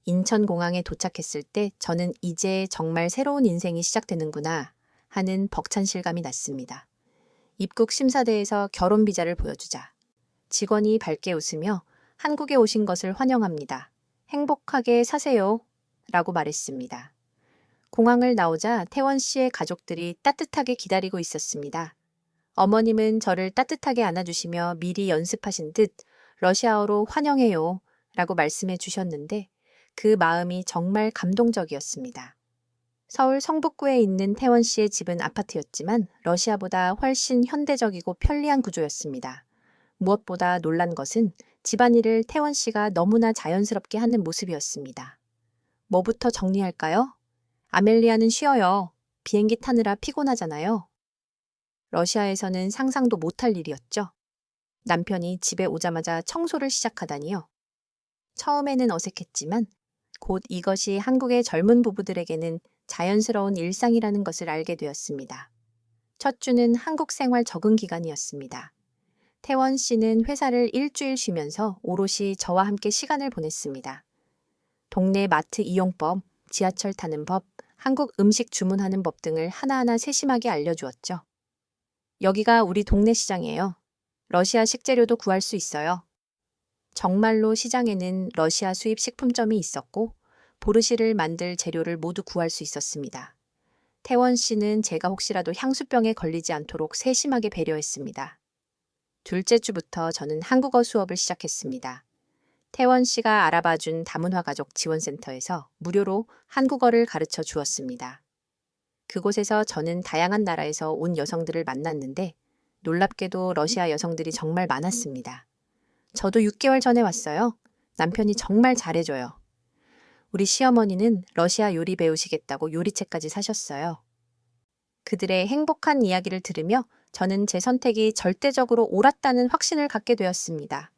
인천공항에 도착했을 때 저는 이제 정말 새로운 인생이 시작되는구나 하는 벅찬 실감이 났습니다. 입국 심사대에서 결혼 비자를 보여주자 직원이 밝게 웃으며 한국에 오신 것을 환영합니다. 행복하게 사세요 라고 말했습니다. 공항을 나오자 태원 씨의 가족들이 따뜻하게 기다리고 있었습니다. 어머님은 저를 따뜻하게 안아주시며 미리 연습하신 듯 러시아어로 환영해요 라고 말씀해 주셨는데 그 마음이 정말 감동적이었습니다. 서울 성북구에 있는 태원 씨의 집은 아파트였지만 러시아보다 훨씬 현대적이고 편리한 구조였습니다. 무엇보다 놀란 것은 집안일을 태원 씨가 너무나 자연스럽게 하는 모습이었습니다. 뭐부터 정리할까요? 아멜리아는 쉬어요. 비행기 타느라 피곤하잖아요. 러시아에서는 상상도 못할 일이었죠. 남편이 집에 오자마자 청소를 시작하다니요. 처음에는 어색했지만 곧 이것이 한국의 젊은 부부들에게는 자연스러운 일상이라는 것을 알게 되었습니다. 첫 주는 한국 생활 적응 기간이었습니다. 태원 씨는 회사를 일주일 쉬면서 오롯이 저와 함께 시간을 보냈습니다. 동네 마트 이용법, 지하철 타는 법, 한국 음식 주문하는 법 등을 하나하나 세심하게 알려주었죠. 여기가 우리 동네 시장이에요. 러시아 식재료도 구할 수 있어요. 정말로 시장에는 러시아 수입 식품점이 있었고 보르시를 만들 재료를 모두 구할 수 있었습니다. 태원 씨는 제가 혹시라도 향수병에 걸리지 않도록 세심하게 배려했습니다. 둘째 주부터 저는 한국어 수업을 시작했습니다. 태원 씨가 알아봐준 다문화 가족 지원센터에서 무료로 한국어를 가르쳐 주었습니다. 그곳에서 저는 다양한 나라에서 온 여성들을 만났는데 놀랍게도 러시아 여성들이 정말 많았습니다. 저도 6개월 전에 왔어요. 남편이 정말 잘해줘요. 우리 시어머니는 러시아 요리 배우시겠다고 요리책까지 사셨어요. 그들의 행복한 이야기를 들으며 저는 제 선택이 절대적으로 옳았다는 확신을 갖게 되었습니다.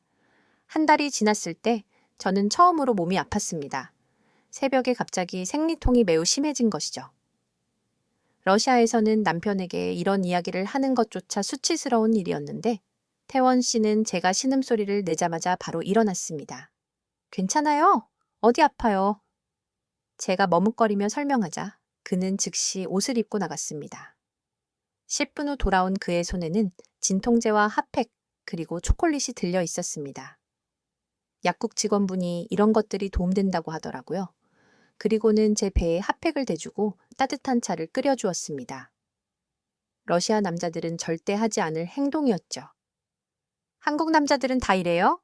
한 달이 지났을 때 저는 처음으로 몸이 아팠습니다. 새벽에 갑자기 생리통이 매우 심해진 것이죠. 러시아에서는 남편에게 이런 이야기를 하는 것조차 수치스러운 일이었는데 태원 씨는 제가 신음소리를 내자마자 바로 일어났습니다. 괜찮아요? 어디 아파요? 제가 머뭇거리며 설명하자 그는 즉시 옷을 입고 나갔습니다. 10분 후 돌아온 그의 손에는 진통제와 핫팩 그리고 초콜릿이 들려 있었습니다. 약국 직원분이 이런 것들이 도움된다고 하더라고요. 그리고는 제 배에 핫팩을 대주고 따뜻한 차를 끓여주었습니다. 러시아 남자들은 절대 하지 않을 행동이었죠. 한국 남자들은 다 이래요?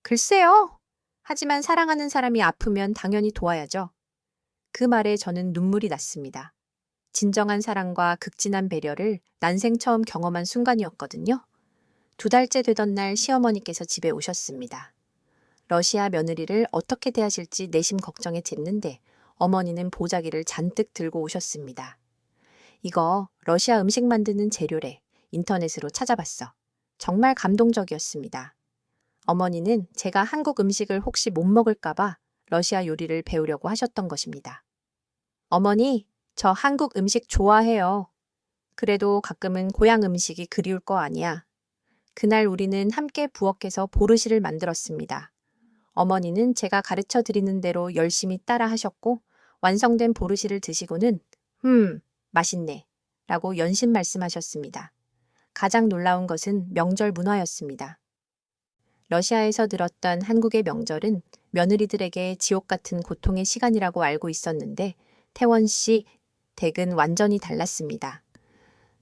글쎄요. 하지만 사랑하는 사람이 아프면 당연히 도와야죠. 그 말에 저는 눈물이 났습니다. 진정한 사랑과 극진한 배려를 난생 처음 경험한 순간이었거든요. 2달째 되던 날 시어머니께서 집에 오셨습니다. 러시아 며느리를 어떻게 대하실지 내심 걱정에 쟀는데 어머니는 보자기를 잔뜩 들고 오셨습니다. 이거 러시아 음식 만드는 재료래. 인터넷으로 찾아봤어. 정말 감동적이었습니다. 어머니는 제가 한국 음식을 혹시 못 먹을까봐 러시아 요리를 배우려고 하셨던 것입니다. 어머니, 저 한국 음식 좋아해요. 그래도 가끔은 고향 음식이 그리울 거 아니야. 그날 우리는 함께 부엌에서 보르시를 만들었습니다. 어머니는 제가 가르쳐 드리는 대로 열심히 따라 하셨고 완성된 보르시를 드시고는 맛있네 라고 연신 말씀하셨습니다. 가장 놀라운 것은 명절 문화였습니다. 러시아에서 들었던 한국의 명절은 며느리들에게 지옥 같은 고통의 시간이라고 알고 있었는데 태원 씨 댁은 완전히 달랐습니다.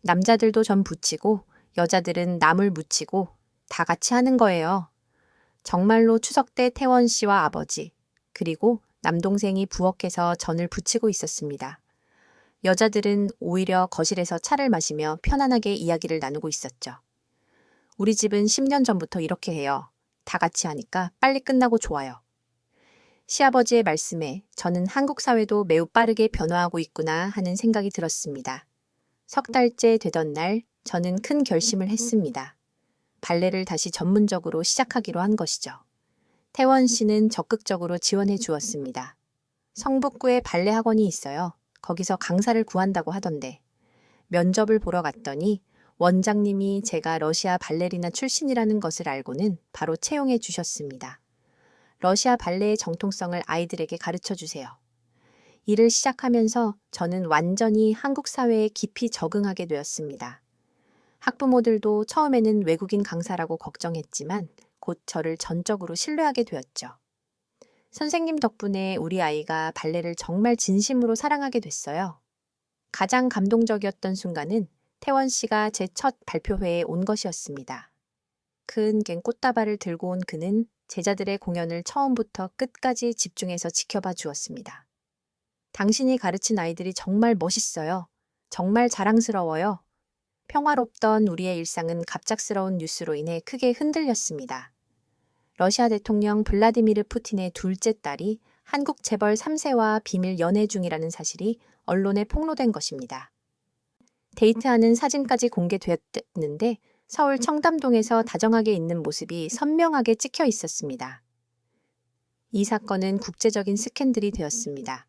남자들도 전 부치고 여자들은 나물 무치고 다 같이 하는 거예요. 정말로 추석 때 태원 씨와 아버지 그리고 남동생이 부엌에서 전을 부치고 있었습니다. 여자들은 오히려 거실에서 차를 마시며 편안하게 이야기를 나누고 있었죠. 우리 집은 10년 전부터 이렇게 해요. 다 같이 하니까 빨리 끝나고 좋아요. 시아버지의 말씀에 저는 한국 사회도 매우 빠르게 변화하고 있구나 하는 생각이 들었습니다. 석 달째 되던 날 저는 큰 결심을 했습니다. 발레를 다시 전문적으로 시작하기로 한 것이죠. 태원 씨는 적극적으로 지원해 주었습니다. 성북구에 발레 학원이 있어요. 거기서 강사를 구한다고 하던데 면접을 보러 갔더니 원장님이 제가 러시아 발레리나 출신이라는 것을 알고는 바로 채용해 주셨습니다. 러시아 발레의 정통성을 아이들에게 가르쳐 주세요. 일을 시작하면서 저는 완전히 한국 사회에 깊이 적응하게 되었습니다. 학부모들도 처음에는 외국인 강사라고 걱정했지만 곧 저를 전적으로 신뢰하게 되었죠. 선생님 덕분에 우리 아이가 발레를 정말 진심으로 사랑하게 됐어요. 가장 감동적이었던 순간은 태원 씨가 제 첫 발표회에 온 것이었습니다. 큰 꽃다발을 들고 온 그는 제자들의 공연을 처음부터 끝까지 집중해서 지켜봐 주었습니다. 당신이 가르친 아이들이 정말 멋있어요. 정말 자랑스러워요. 평화롭던 우리의 일상은 갑작스러운 뉴스로 인해 크게 흔들렸습니다. 러시아 대통령 블라디미르 푸틴의 둘째 딸이 한국 재벌 3세와 비밀 연애 중이라는 사실이 언론에 폭로된 것입니다. 데이트하는 사진까지 공개되었는데 서울 청담동에서 다정하게 있는 모습이 선명하게 찍혀 있었습니다. 이 사건은 국제적인 스캔들이 되었습니다.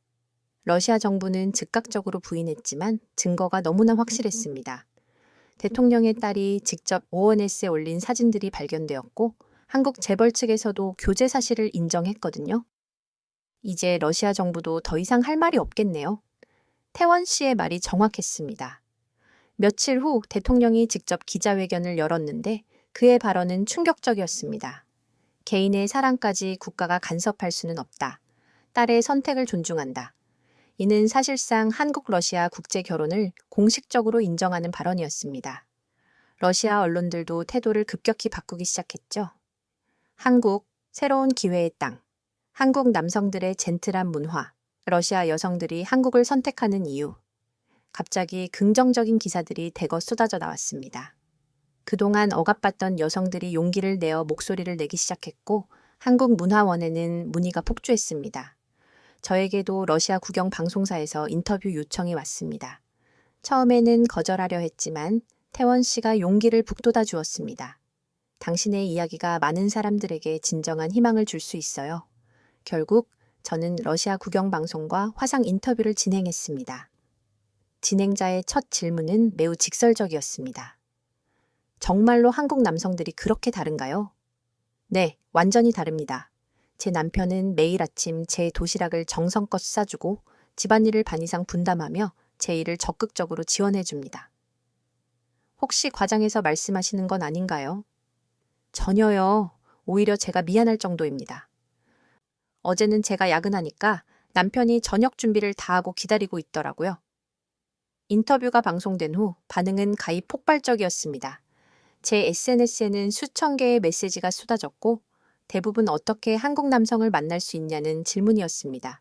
러시아 정부는 즉각적으로 부인했지만 증거가 너무나 확실했습니다. 대통령의 딸이 직접 ONS에 올린 사진들이 발견되었고 한국 재벌 측에서도 교제 사실을 인정했거든요. 이제 러시아 정부도 더 이상 할 말이 없겠네요. 태원 씨의 말이 정확했습니다. 며칠 후 대통령이 직접 기자회견을 열었는데 그의 발언은 충격적이었습니다. 개인의 사랑까지 국가가 간섭할 수는 없다. 딸의 선택을 존중한다. 이는 사실상 한국-러시아 국제 결혼을 공식적으로 인정하는 발언이었습니다. 러시아 언론들도 태도를 급격히 바꾸기 시작했죠. 한국, 새로운 기회의 땅. 한국 남성들의 젠틀한 문화. 러시아 여성들이 한국을 선택하는 이유. 갑자기 긍정적인 기사들이 대거 쏟아져 나왔습니다. 그동안 억압받던 여성들이 용기를 내어 목소리를 내기 시작했고 한국 문화원에는 문의가 폭주했습니다. 저에게도 러시아 국영 방송사에서 인터뷰 요청이 왔습니다. 처음에는 거절하려 했지만 태원 씨가 용기를 북돋아 주었습니다. 당신의 이야기가 많은 사람들에게 진정한 희망을 줄 수 있어요. 결국 저는 러시아 국영 방송과 화상 인터뷰를 진행했습니다. 진행자의 첫 질문은 매우 직설적이었습니다. 정말로 한국 남성들이 그렇게 다른가요? 네, 완전히 다릅니다. 제 남편은 매일 아침 제 도시락을 정성껏 싸주고 집안일을 반 이상 분담하며 제 일을 적극적으로 지원해 줍니다. 혹시 과장해서 말씀하시는 건 아닌가요? 전혀요. 오히려 제가 미안할 정도입니다. 어제는 제가 야근하니까 남편이 저녁 준비를 다 하고 기다리고 있더라고요. 인터뷰가 방송된 후 반응은 가히 폭발적이었습니다. 제 SNS에는 수천 개의 메시지가 쏟아졌고 대부분 어떻게 한국 남성을 만날 수 있냐는 질문이었습니다.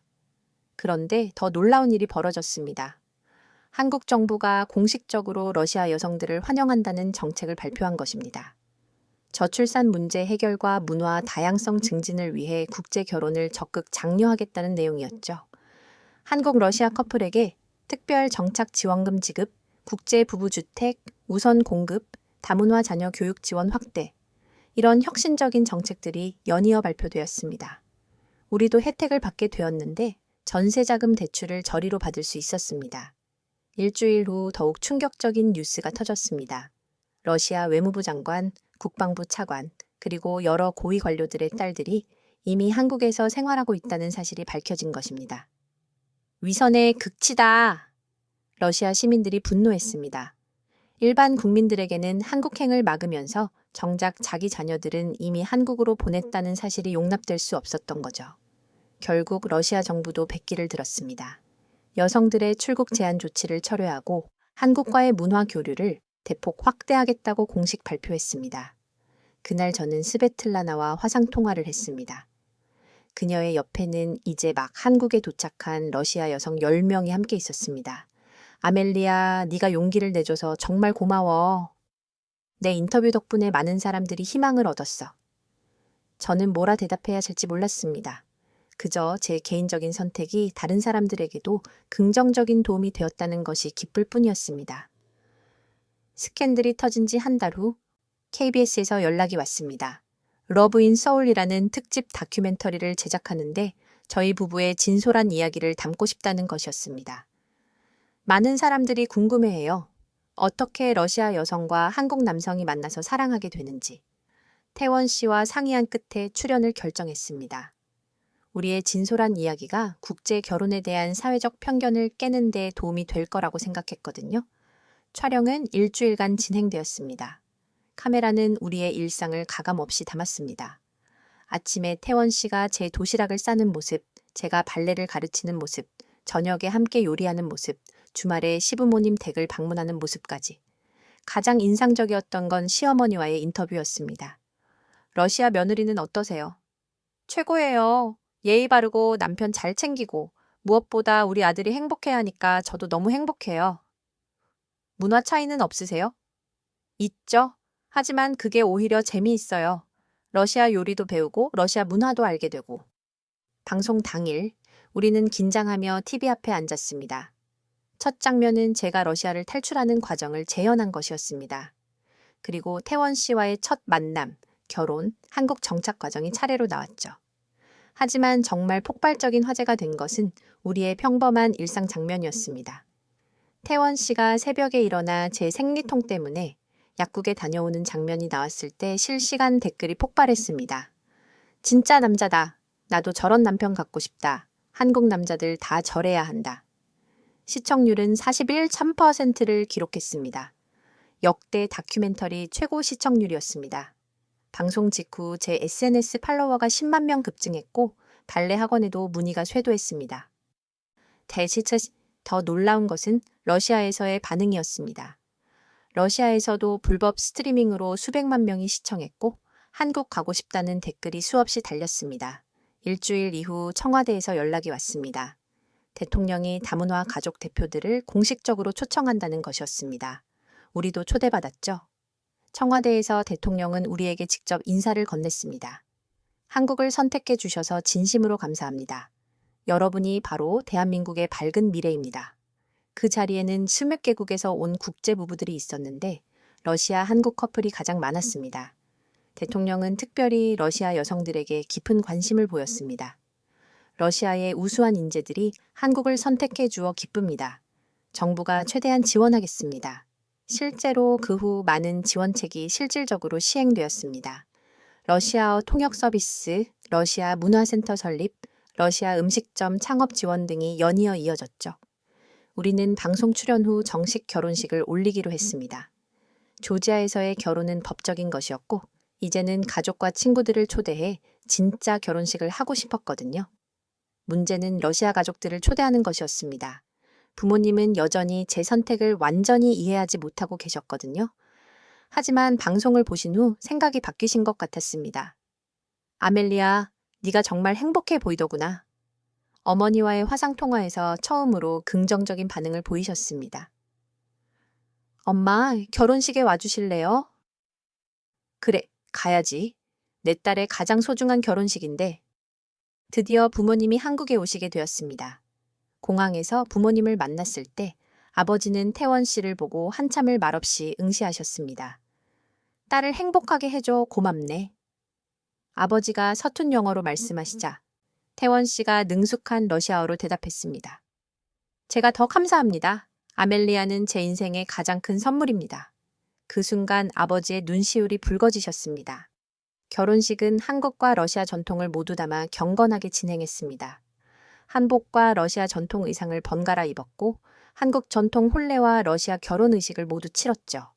그런데 더 놀라운 일이 벌어졌습니다. 한국 정부가 공식적으로 러시아 여성들을 환영한다는 정책을 발표한 것입니다. 저출산 문제 해결과 문화 다양성 증진을 위해 국제 결혼을 적극 장려하겠다는 내용이었죠. 한국 러시아 커플에게 특별 정착 지원금 지급, 국제 부부주택, 우선 공급, 다문화 자녀 교육 지원 확대, 이런 혁신적인 정책들이 연이어 발표되었습니다. 우리도 혜택을 받게 되었는데 전세자금 대출을 저리로 받을 수 있었습니다. 일주일 후 더욱 충격적인 뉴스가 터졌습니다. 러시아 외무부 장관, 국방부 차관, 그리고 여러 고위 관료들의 딸들이 이미 한국에서 생활하고 있다는 사실이 밝혀진 것입니다. 위선의 극치다! 러시아 시민들이 분노했습니다. 일반 국민들에게는 한국행을 막으면서 정작 자기 자녀들은 이미 한국으로 보냈다는 사실이 용납될 수 없었던 거죠. 결국 러시아 정부도 백기를 들었습니다. 여성들의 출국 제한 조치를 철회하고 한국과의 문화 교류를 대폭 확대하겠다고 공식 발표했습니다. 그날 저는 스베틀라나와 화상 통화를 했습니다. 그녀의 옆에는 이제 막 한국에 도착한 러시아 여성 10명이 함께 있었습니다. 아멜리아, 네가 용기를 내줘서 정말 고마워. 내 인터뷰 덕분에 많은 사람들이 희망을 얻었어. 저는 뭐라 대답해야 할지 몰랐습니다. 그저 제 개인적인 선택이 다른 사람들에게도 긍정적인 도움이 되었다는 것이 기쁠 뿐이었습니다. 스캔들이 터진 지 한 달 후 KBS에서 연락이 왔습니다. 러브 인 서울이라는 특집 다큐멘터리를 제작하는데 저희 부부의 진솔한 이야기를 담고 싶다는 것이었습니다. 많은 사람들이 궁금해해요. 어떻게 러시아 여성과 한국 남성이 만나서 사랑하게 되는지. 태원 씨와 상의한 끝에 출연을 결정했습니다. 우리의 진솔한 이야기가 국제 결혼에 대한 사회적 편견을 깨는 데 도움이 될 거라고 생각했거든요. 촬영은 일주일간 진행되었습니다. 카메라는 우리의 일상을 가감없이 담았습니다. 아침에 태원 씨가 제 도시락을 싸는 모습, 제가 발레를 가르치는 모습, 저녁에 함께 요리하는 모습, 주말에 시부모님 댁을 방문하는 모습까지. 가장 인상적이었던 건 시어머니와의 인터뷰였습니다. 러시아 며느리는 어떠세요? 최고예요. 예의 바르고 남편 잘 챙기고 무엇보다 우리 아들이 행복해야 하니까 저도 너무 행복해요. 문화 차이는 없으세요? 있죠. 하지만 그게 오히려 재미있어요. 러시아 요리도 배우고 러시아 문화도 알게 되고. 방송 당일 우리는 긴장하며 TV 앞에 앉았습니다. 첫 장면은 제가 러시아를 탈출하는 과정을 재현한 것이었습니다. 그리고 태원 씨와의 첫 만남, 결혼, 한국 정착 과정이 차례로 나왔죠. 하지만 정말 폭발적인 화제가 된 것은 우리의 평범한 일상 장면이었습니다. 태원 씨가 새벽에 일어나 제 생리통 때문에 약국에 다녀오는 장면이 나왔을 때 실시간 댓글이 폭발했습니다. 진짜 남자다. 나도 저런 남편 갖고 싶다. 한국 남자들 다 저래야 한다. 시청률은 41.3%를 기록했습니다. 역대 다큐멘터리 최고 시청률이었습니다. 방송 직후 제 SNS 팔로워가 10만 명 급증했고 발레 학원에도 문의가 쇄도했습니다. 더 놀라운 것은 러시아에서의 반응이었습니다. 러시아에서도 불법 스트리밍으로 수백만 명이 시청했고 한국 가고 싶다는 댓글이 수없이 달렸습니다. 일주일 이후 청와대에서 연락이 왔습니다. 대통령이 다문화 가족 대표들을 공식적으로 초청한다는 것이었습니다. 우리도 초대받았죠. 청와대에서 대통령은 우리에게 직접 인사를 건넸습니다. 한국을 선택해 주셔서 진심으로 감사합니다. 여러분이 바로 대한민국의 밝은 미래입니다. 그 자리에는 수백 개국에서 온 국제 부부들이 있었는데 러시아 한국 커플이 가장 많았습니다. 대통령은 특별히 러시아 여성들에게 깊은 관심을 보였습니다. 러시아의 우수한 인재들이 한국을 선택해 주어 기쁩니다. 정부가 최대한 지원하겠습니다. 실제로 그 후 많은 지원책이 실질적으로 시행되었습니다. 러시아어 통역 서비스, 러시아 문화센터 설립, 러시아 음식점 창업 지원 등이 연이어 이어졌죠. 우리는 방송 출연 후 정식 결혼식을 올리기로 했습니다. 조지아에서의 결혼은 법적인 것이었고 이제는 가족과 친구들을 초대해 진짜 결혼식을 하고 싶었거든요. 문제는 러시아 가족들을 초대하는 것이었습니다. 부모님은 여전히 제 선택을 완전히 이해하지 못하고 계셨거든요. 하지만 방송을 보신 후 생각이 바뀌신 것 같았습니다. 아멜리아, 네가 정말 행복해 보이더구나. 어머니와의 화상통화에서 처음으로 긍정적인 반응을 보이셨습니다. 엄마, 결혼식에 와주실래요? 그래, 가야지. 내 딸의 가장 소중한 결혼식인데. 드디어 부모님이 한국에 오시게 되었습니다. 공항에서 부모님을 만났을 때 아버지는 태원 씨를 보고 한참을 말없이 응시하셨습니다. 딸을 행복하게 해줘 고맙네. 아버지가 서툰 영어로 말씀하시자 태원 씨가 능숙한 러시아어로 대답했습니다. 제가 더 감사합니다. 아멜리아는 제 인생의 가장 큰 선물입니다. 그 순간 아버지의 눈시울이 붉어지셨습니다. 결혼식은 한국과 러시아 전통을 모두 담아 경건하게 진행했습니다. 한복과 러시아 전통 의상을 번갈아 입었고 한국 전통 혼례와 러시아 결혼 의식을 모두 치렀죠.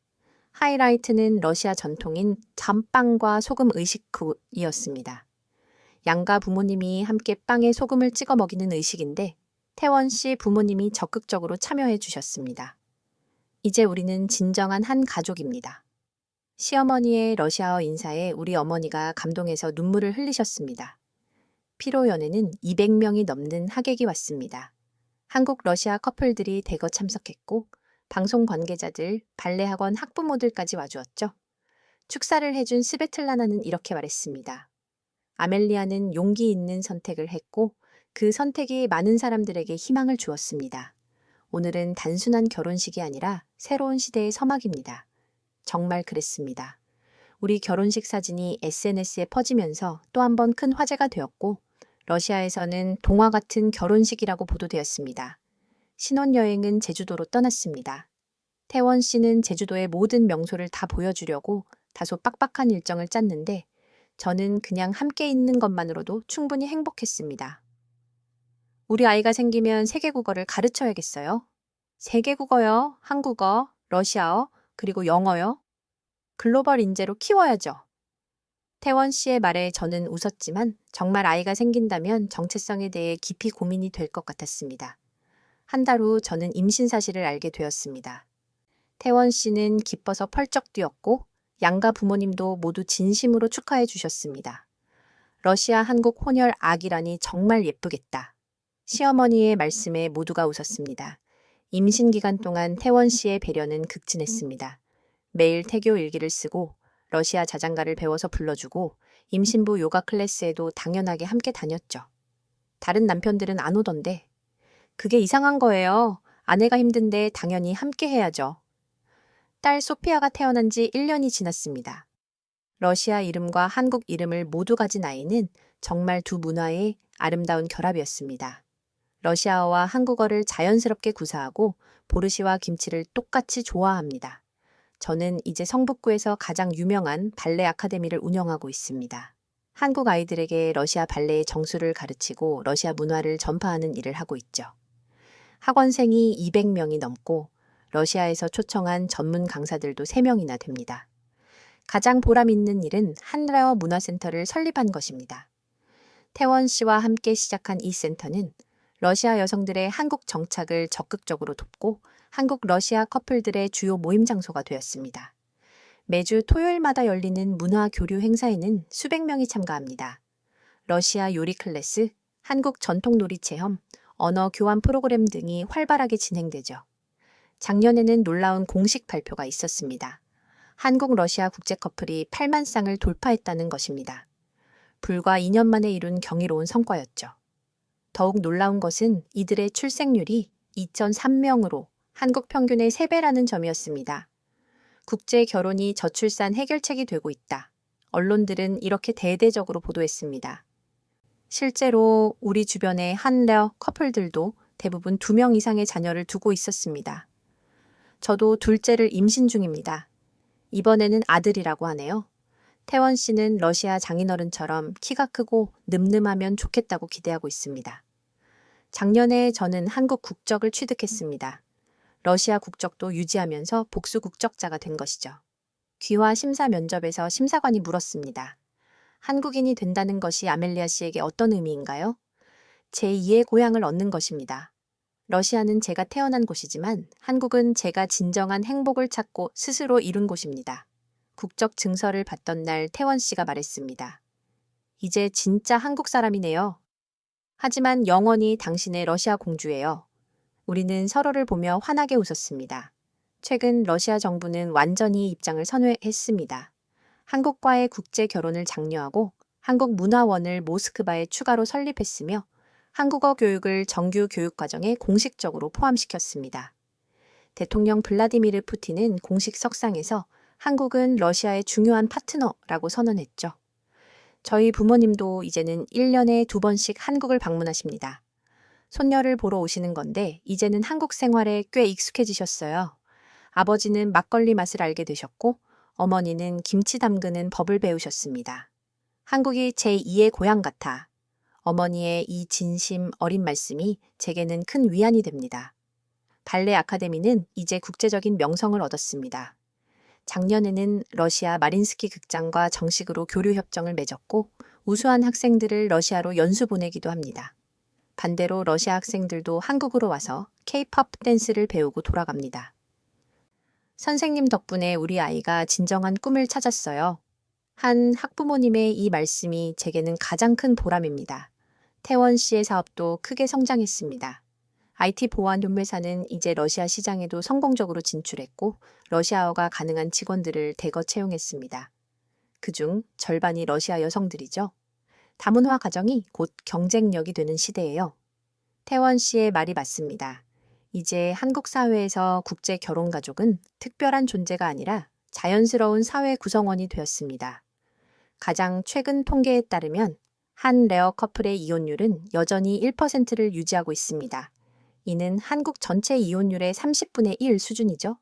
하이라이트는 러시아 전통인 잠빵과 소금 의식후이었습니다. 양가 부모님이 함께 빵에 소금을 찍어 먹이는 의식인데 태원 씨 부모님이 적극적으로 참여해 주셨습니다. 이제 우리는 진정한 한 가족입니다. 시어머니의 러시아어 인사에 우리 어머니가 감동해서 눈물을 흘리셨습니다. 피로연에는 200명이 넘는 하객이 왔습니다. 한국 러시아 커플들이 대거 참석했고 방송 관계자들, 발레학원 학부모들까지 와주었죠. 축사를 해준 스베틀라나는 이렇게 말했습니다. 아멜리아는 용기 있는 선택을 했고 그 선택이 많은 사람들에게 희망을 주었습니다. 오늘은 단순한 결혼식이 아니라 새로운 시대의 서막입니다. 정말 그랬습니다. 우리 결혼식 사진이 SNS에 퍼지면서 또 한 번 큰 화제가 되었고 러시아에서는 동화 같은 결혼식이라고 보도되었습니다. 신혼여행은 제주도로 떠났습니다. 태원 씨는 제주도의 모든 명소를 다 보여주려고 다소 빡빡한 일정을 짰는데 저는 그냥 함께 있는 것만으로도 충분히 행복했습니다. 우리 아이가 생기면 세계국어를 가르쳐야겠어요. 세계국어요, 한국어, 러시아어, 그리고 영어요. 글로벌 인재로 키워야죠. 태원 씨의 말에 저는 웃었지만 정말 아이가 생긴다면 정체성에 대해 깊이 고민이 될 것 같았습니다. 한 달 후 저는 임신 사실을 알게 되었습니다. 태원 씨는 기뻐서 펄쩍 뛰었고 양가 부모님도 모두 진심으로 축하해 주셨습니다. 러시아 한국 혼혈 아기라니 정말 예쁘겠다. 시어머니의 말씀에 모두가 웃었습니다. 임신 기간 동안 태원 씨의 배려는 극진했습니다. 매일 태교 일기를 쓰고 러시아 자장가를 배워서 불러주고 임신부 요가 클래스에도 당연하게 함께 다녔죠. 다른 남편들은 안 오던데. 그게 이상한 거예요. 아내가 힘든데 당연히 함께 해야죠. 딸 소피아가 태어난 지 1년이 지났습니다. 러시아 이름과 한국 이름을 모두 가진 아이는 정말 두 문화의 아름다운 결합이었습니다. 러시아어와 한국어를 자연스럽게 구사하고 보르시와 김치를 똑같이 좋아합니다. 저는 이제 성북구에서 가장 유명한 발레 아카데미를 운영하고 있습니다. 한국 아이들에게 러시아 발레의 정수를 가르치고 러시아 문화를 전파하는 일을 하고 있죠. 학원생이 200명이 넘고 러시아에서 초청한 전문 강사들도 3명이나 됩니다. 가장 보람 있는 일은 한라어 문화센터를 설립한 것입니다. 태원 씨와 함께 시작한 이 센터는 러시아 여성들의 한국 정착을 적극적으로 돕고 한국 러시아 커플들의 주요 모임 장소가 되었습니다. 매주 토요일마다 열리는 문화 교류 행사에는 수백 명이 참가합니다. 러시아 요리 클래스, 한국 전통 놀이 체험, 언어 교환 프로그램 등이 활발하게 진행되죠. 작년에는 놀라운 공식 발표가 있었습니다. 한국 러시아 국제 커플이 8만 쌍을 돌파했다는 것입니다. 불과 2년 만에 이룬 경이로운 성과였죠. 더욱 놀라운 것은 이들의 출생률이 2.3명으로 한국 평균의 3배라는 점이었습니다. 국제 결혼이 저출산 해결책이 되고 있다. 언론들은 이렇게 대대적으로 보도했습니다. 실제로 우리 주변의 한러 커플들도 대부분 2명 이상의 자녀를 두고 있었습니다. 저도 둘째를 임신 중입니다. 이번에는 아들이라고 하네요. 태원 씨는 러시아 장인어른처럼 키가 크고 늠름하면 좋겠다고 기대하고 있습니다. 작년에 저는 한국 국적을 취득했습니다. 러시아 국적도 유지하면서 복수 국적자가 된 것이죠. 귀화 심사 면접에서 심사관이 물었습니다. 한국인이 된다는 것이 아멜리아 씨에게 어떤 의미인가요? 제2의 고향을 얻는 것입니다. 러시아는 제가 태어난 곳이지만 한국은 제가 진정한 행복을 찾고 스스로 이룬 곳입니다. 국적 증서를 받던 날 태원 씨가 말했습니다. 이제 진짜 한국 사람이네요. 하지만 영원히 당신의 러시아 공주예요. 우리는 서로를 보며 환하게 웃었습니다. 최근 러시아 정부는 완전히 입장을 선회했습니다. 한국과의 국제 결혼을 장려하고 한국 문화원을 모스크바에 추가로 설립했으며 한국어 교육을 정규 교육과정에 공식적으로 포함시켰습니다. 대통령 블라디미르 푸틴은 공식 석상에서 한국은 러시아의 중요한 파트너라고 선언했죠. 저희 부모님도 이제는 1년에 2번씩 한국을 방문하십니다. 손녀를 보러 오시는 건데 이제는 한국 생활에 꽤 익숙해지셨어요. 아버지는 막걸리 맛을 알게 되셨고 어머니는 김치 담그는 법을 배우셨습니다. 한국이 제2의 고향 같아. 어머니의 이 진심 어린 말씀이 제게는 큰 위안이 됩니다. 발레 아카데미는 이제 국제적인 명성을 얻었습니다. 작년에는 러시아 마린스키 극장과 정식으로 교류 협정을 맺었고 우수한 학생들을 러시아로 연수 보내기도 합니다. 반대로 러시아 학생들도 한국으로 와서 K-팝 댄스를 배우고 돌아갑니다. 선생님 덕분에 우리 아이가 진정한 꿈을 찾았어요. 한 학부모님의 이 말씀이 제게는 가장 큰 보람입니다. 태원 씨의 사업도 크게 성장했습니다. IT 보안 회사는 이제 러시아 시장에도 성공적으로 진출했고 러시아어가 가능한 직원들을 대거 채용했습니다. 그중 절반이 러시아 여성들이죠. 다문화 가정이 곧 경쟁력이 되는 시대예요. 태원 씨의 말이 맞습니다. 이제 한국 사회에서 국제 결혼 가족은 특별한 존재가 아니라 자연스러운 사회 구성원이 되었습니다. 가장 최근 통계에 따르면 한 레어 커플의 이혼율은 여전히 1%를 유지하고 있습니다. 이는 한국 전체 이혼율의 30분의 1 수준이죠.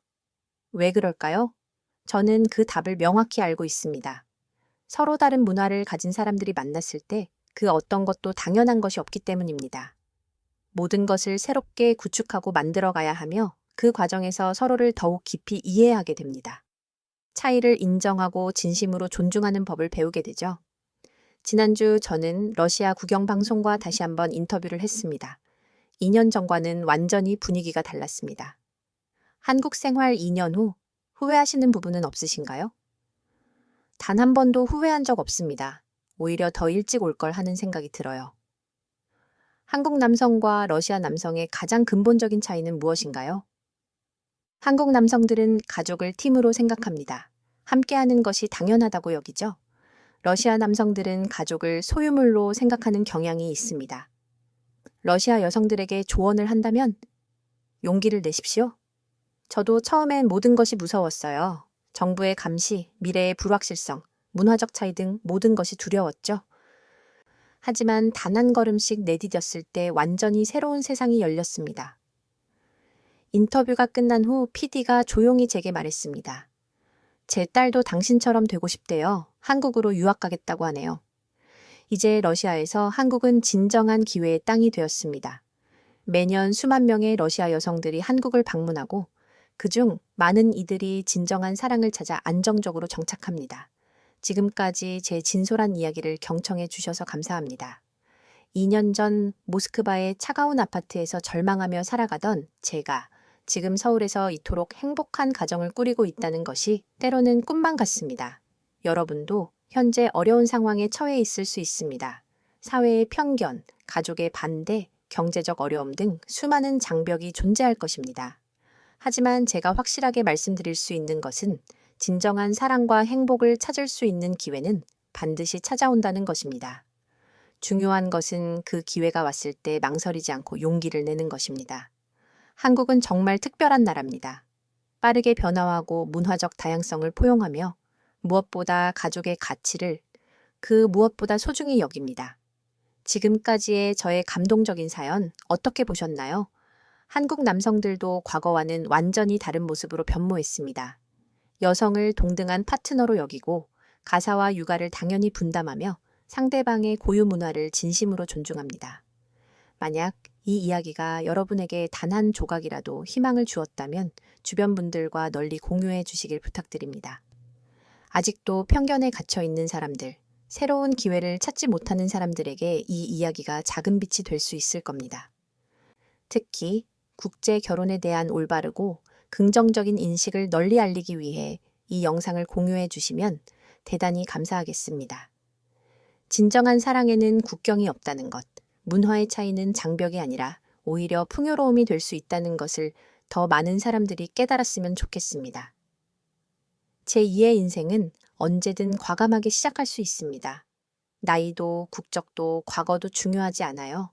왜 그럴까요? 저는 그 답을 명확히 알고 있습니다. 서로 다른 문화를 가진 사람들이 만났을 때 그 어떤 것도 당연한 것이 없기 때문입니다. 모든 것을 새롭게 구축하고 만들어가야 하며 그 과정에서 서로를 더욱 깊이 이해하게 됩니다. 차이를 인정하고 진심으로 존중하는 법을 배우게 되죠. 지난주 저는 러시아 국영방송과 다시 한번 인터뷰를 했습니다. 2년 전과는 완전히 분위기가 달랐습니다. 한국 생활 2년 후 후회하시는 부분은 없으신가요? 단 한 번도 후회한 적 없습니다. 오히려 더 일찍 올 걸 하는 생각이 들어요. 한국 남성과 러시아 남성의 가장 근본적인 차이는 무엇인가요? 한국 남성들은 가족을 팀으로 생각합니다. 함께하는 것이 당연하다고 여기죠. 러시아 남성들은 가족을 소유물로 생각하는 경향이 있습니다. 러시아 여성들에게 조언을 한다면 용기를 내십시오. 저도 처음엔 모든 것이 무서웠어요. 정부의 감시, 미래의 불확실성, 문화적 차이 등 모든 것이 두려웠죠. 하지만 단 한 걸음씩 내디뎠을 때 완전히 새로운 세상이 열렸습니다. 인터뷰가 끝난 후 PD가 조용히 제게 말했습니다. 제 딸도 당신처럼 되고 싶대요. 한국으로 유학 가겠다고 하네요. 이제 러시아에서 한국은 진정한 기회의 땅이 되었습니다. 매년 수만 명의 러시아 여성들이 한국을 방문하고 그중 많은 이들이 진정한 사랑을 찾아 안정적으로 정착합니다. 지금까지 제 진솔한 이야기를 경청해 주셔서 감사합니다. 2년 전 모스크바의 차가운 아파트에서 절망하며 살아가던 제가 지금 서울에서 이토록 행복한 가정을 꾸리고 있다는 것이 때로는 꿈만 같습니다. 여러분도 현재 어려운 상황에 처해 있을 수 있습니다. 사회의 편견, 가족의 반대, 경제적 어려움 등 수많은 장벽이 존재할 것입니다. 하지만 제가 확실하게 말씀드릴 수 있는 것은 진정한 사랑과 행복을 찾을 수 있는 기회는 반드시 찾아온다는 것입니다. 중요한 것은 그 기회가 왔을 때 망설이지 않고 용기를 내는 것입니다. 한국은 정말 특별한 나라입니다. 빠르게 변화하고 문화적 다양성을 포용하며 무엇보다 가족의 가치를 그 무엇보다 소중히 여깁니다. 지금까지의 저의 감동적인 사연 어떻게 보셨나요? 한국 남성들도 과거와는 완전히 다른 모습으로 변모했습니다. 여성을 동등한 파트너로 여기고 가사와 육아를 당연히 분담하며 상대방의 고유 문화를 진심으로 존중합니다. 만약 이 이야기가 여러분에게 단 한 조각이라도 희망을 주었다면 주변 분들과 널리 공유해 주시길 부탁드립니다. 아직도 편견에 갇혀 있는 사람들, 새로운 기회를 찾지 못하는 사람들에게 이 이야기가 작은 빛이 될 수 있을 겁니다. 특히 국제 결혼에 대한 올바르고 긍정적인 인식을 널리 알리기 위해 이 영상을 공유해 주시면 대단히 감사하겠습니다. 진정한 사랑에는 국경이 없다는 것, 문화의 차이는 장벽이 아니라 오히려 풍요로움이 될 수 있다는 것을 더 많은 사람들이 깨달았으면 좋겠습니다. 제2의 인생은 언제든 과감하게 시작할 수 있습니다. 나이도 국적도 과거도 중요하지 않아요.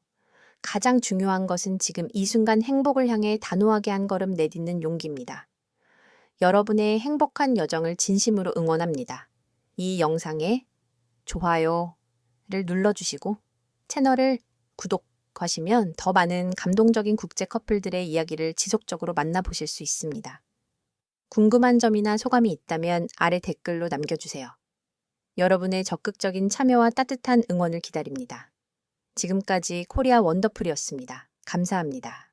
가장 중요한 것은 지금 이 순간 행복을 향해 단호하게 한 걸음 내딛는 용기입니다. 여러분의 행복한 여정을 진심으로 응원합니다. 이 영상에 좋아요를 눌러주시고 채널을 구독하시면 더 많은 감동적인 국제 커플들의 이야기를 지속적으로 만나보실 수 있습니다. 궁금한 점이나 소감이 있다면 아래 댓글로 남겨주세요. 여러분의 적극적인 참여와 따뜻한 응원을 기다립니다. 지금까지 코리아 원더풀이었습니다. 감사합니다.